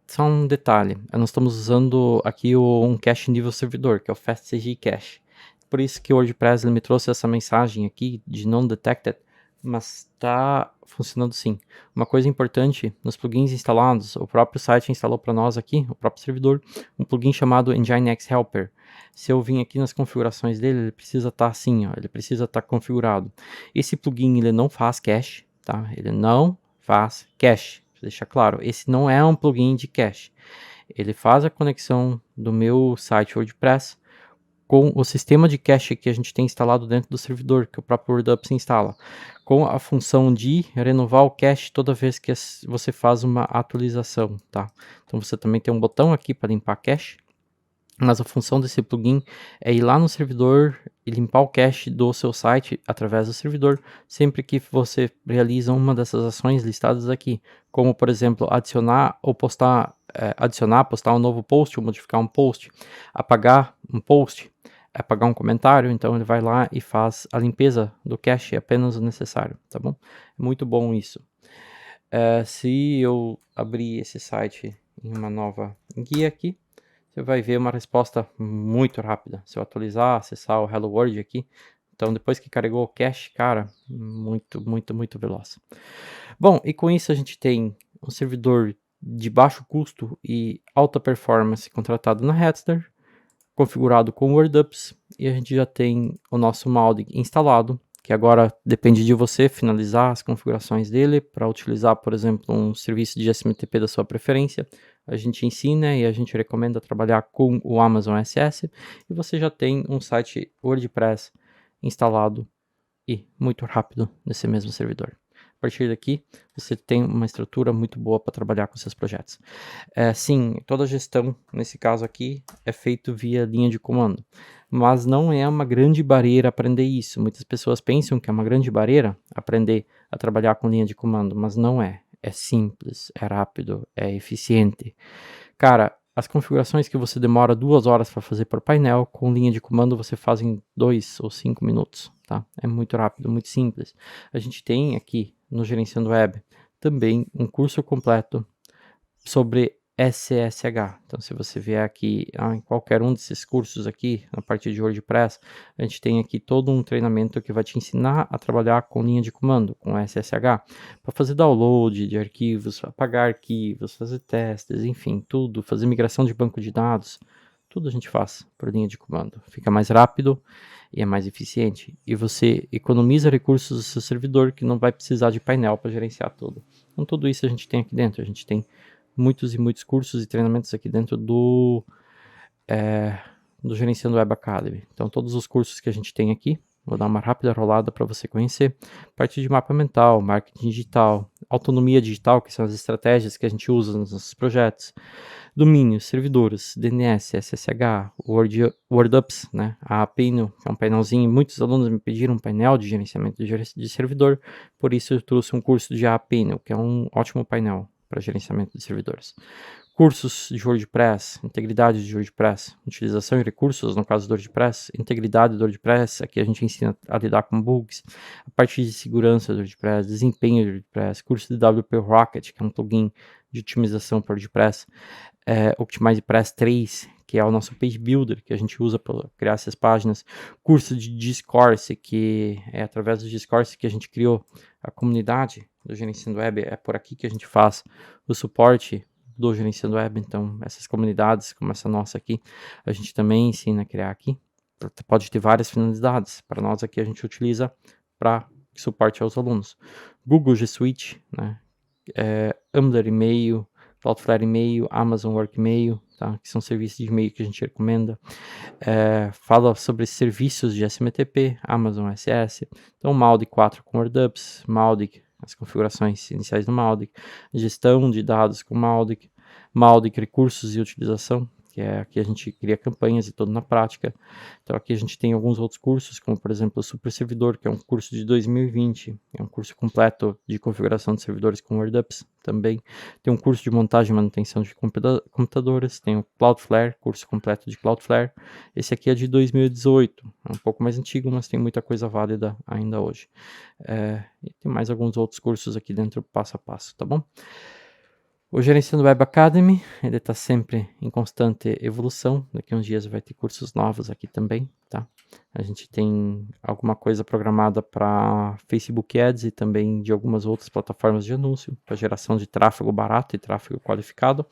Só um detalhe, nós estamos usando aqui um cache nível servidor, que é o FastCG Cache. Por isso que o WordPress ele me trouxe essa mensagem aqui de non detected, mas está funcionando sim. Uma coisa importante, nos plugins instalados, o próprio site instalou para nós aqui, o próprio servidor, um plugin chamado Nginx Helper. Se eu vim aqui nas configurações dele, ele precisa estar assim, ó, ele precisa estar configurado. Esse plugin ele não faz cache, tá? Ele não faz cache. Deixa claro, esse não é um plugin de cache. Ele faz a conexão do meu site WordPress com o sistema de cache que a gente tem instalado dentro do servidor, que o próprio WordUps instala, com a função de renovar o cache toda vez que você faz uma atualização, tá? Então você também tem um botão aqui para limpar cache, mas a função desse plugin é ir lá no servidor e limpar o cache do seu site através do servidor, sempre que você realiza uma dessas ações listadas aqui, como por exemplo adicionar ou postar, postar um novo post ou modificar um post, apagar um post, apagar um comentário. Então ele vai lá e faz a limpeza do cache, apenas o necessário, tá bom? É muito bom isso. Se eu abrir esse site em uma nova guia aqui, você vai ver uma resposta muito rápida. Se eu atualizar, acessar o Hello World aqui, então depois que carregou o cache, cara, muito veloz. Bom, e com isso a gente tem um servidor de baixo custo e alta performance contratado na Headster, configurado com WordUps, e a gente já tem o nosso Mautic instalado, que agora depende de você finalizar as configurações dele para utilizar, por exemplo, um serviço de SMTP da sua preferência. A gente ensina e a gente recomenda trabalhar com o Amazon SS, e você já tem um site WordPress instalado e muito rápido nesse mesmo servidor. A partir daqui, você tem uma estrutura muito boa para trabalhar com seus projetos. Sim, toda a gestão, nesse caso aqui, é feito via linha de comando, mas não é uma grande barreira aprender isso. Muitas pessoas pensam que é uma grande barreira aprender a trabalhar com linha de comando, mas não é. É simples, é rápido, é eficiente. Cara, as configurações que você demora 2 horas para fazer por painel, com linha de comando você faz em 2 ou 5 minutos, tá? É muito rápido, muito simples. A gente tem aqui no Gerenciando Web também um curso completo sobre SSH. Então, se você vier aqui em qualquer um desses cursos aqui, na parte de WordPress, a gente tem aqui todo um treinamento que vai te ensinar a trabalhar com linha de comando, com SSH, para fazer download de arquivos, apagar arquivos, fazer testes, enfim, tudo, fazer migração de banco de dados, tudo a gente faz por linha de comando. Fica mais rápido e é mais eficiente. E você economiza recursos do seu servidor, que não vai precisar de painel para gerenciar tudo. Então, tudo isso a gente tem aqui dentro. A gente tem muitos e muitos cursos e treinamentos aqui dentro do Gerenciando Web Academy. Então, todos os cursos que a gente tem aqui, vou dar uma rápida rolada para você conhecer. Parte de mapa mental, marketing digital, autonomia digital, que são as estratégias que a gente usa nos nossos projetos. Domínios, servidores, DNS, SSH, WordUps, né? A Painel, que é um painelzinho. Muitos alunos me pediram um painel de gerenciamento de servidor, por isso eu trouxe um curso de Painel, que é um ótimo painel para gerenciamento de servidores. Cursos de WordPress, integridade de WordPress, utilização e recursos, no caso do WordPress, integridade do WordPress, aqui a gente ensina a lidar com bugs, a parte de segurança do WordPress, desempenho do WordPress, curso de WP Rocket, que é um plugin de otimização para WordPress, Optimize Press 3, que é o nosso Page Builder, que a gente usa para criar essas páginas, curso de Discourse, que é através do Discourse que a gente criou a comunidade do Gerenciando Web, é por aqui que a gente faz o suporte do Gerenciando Web. Então essas comunidades, como essa nossa aqui, a gente também ensina a criar aqui, pode ter várias finalidades, para nós aqui a gente utiliza para suporte aos alunos. Google G Suite, né? Ambler e-mail, Cloudflare e-mail, Amazon Work e-mail, tá? Que são serviços de e-mail que a gente recomenda. Fala sobre serviços de SMTP, Amazon SS, então Mautic 4 com WordUps, Mautic as configurações iniciais do Mautic, gestão de dados com Mautic, Mautic recursos e utilização, que é aqui a gente cria campanhas e tudo na prática. Então aqui a gente tem alguns outros cursos, como por exemplo o Super Servidor, que é um curso de 2020, é um curso completo de configuração de servidores com WordUps também. Tem um curso de montagem e manutenção de computadores, tem o Cloudflare, curso completo de Cloudflare. Esse aqui é de 2018, é um pouco mais antigo, mas tem muita coisa válida ainda hoje. E tem mais alguns outros cursos aqui dentro passo a passo, tá bom? O Gerenciando Web Academy, ele está sempre em constante evolução. Daqui a uns dias vai ter cursos novos aqui também, tá? A gente tem alguma coisa programada para Facebook Ads e também de algumas outras plataformas de anúncio, para geração de tráfego barato e tráfego qualificado.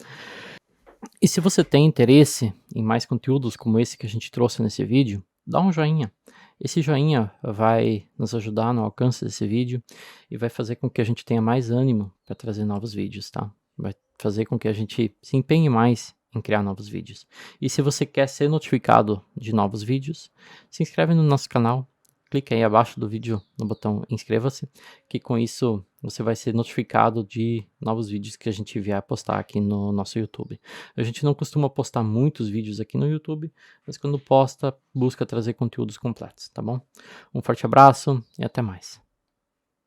E se você tem interesse em mais conteúdos como esse que a gente trouxe nesse vídeo, dá um joinha. Esse joinha vai nos ajudar no alcance desse vídeo e vai fazer com que a gente tenha mais ânimo para trazer novos vídeos, tá? Vai fazer com que a gente se empenhe mais em criar novos vídeos. E se você quer ser notificado de novos vídeos, se inscreve no nosso canal, clica aí abaixo do vídeo no botão inscreva-se, que com isso você vai ser notificado de novos vídeos que a gente vier postar aqui no nosso YouTube. A gente não costuma postar muitos vídeos aqui no YouTube, mas quando posta, busca trazer conteúdos completos, tá bom? Um forte abraço e até mais.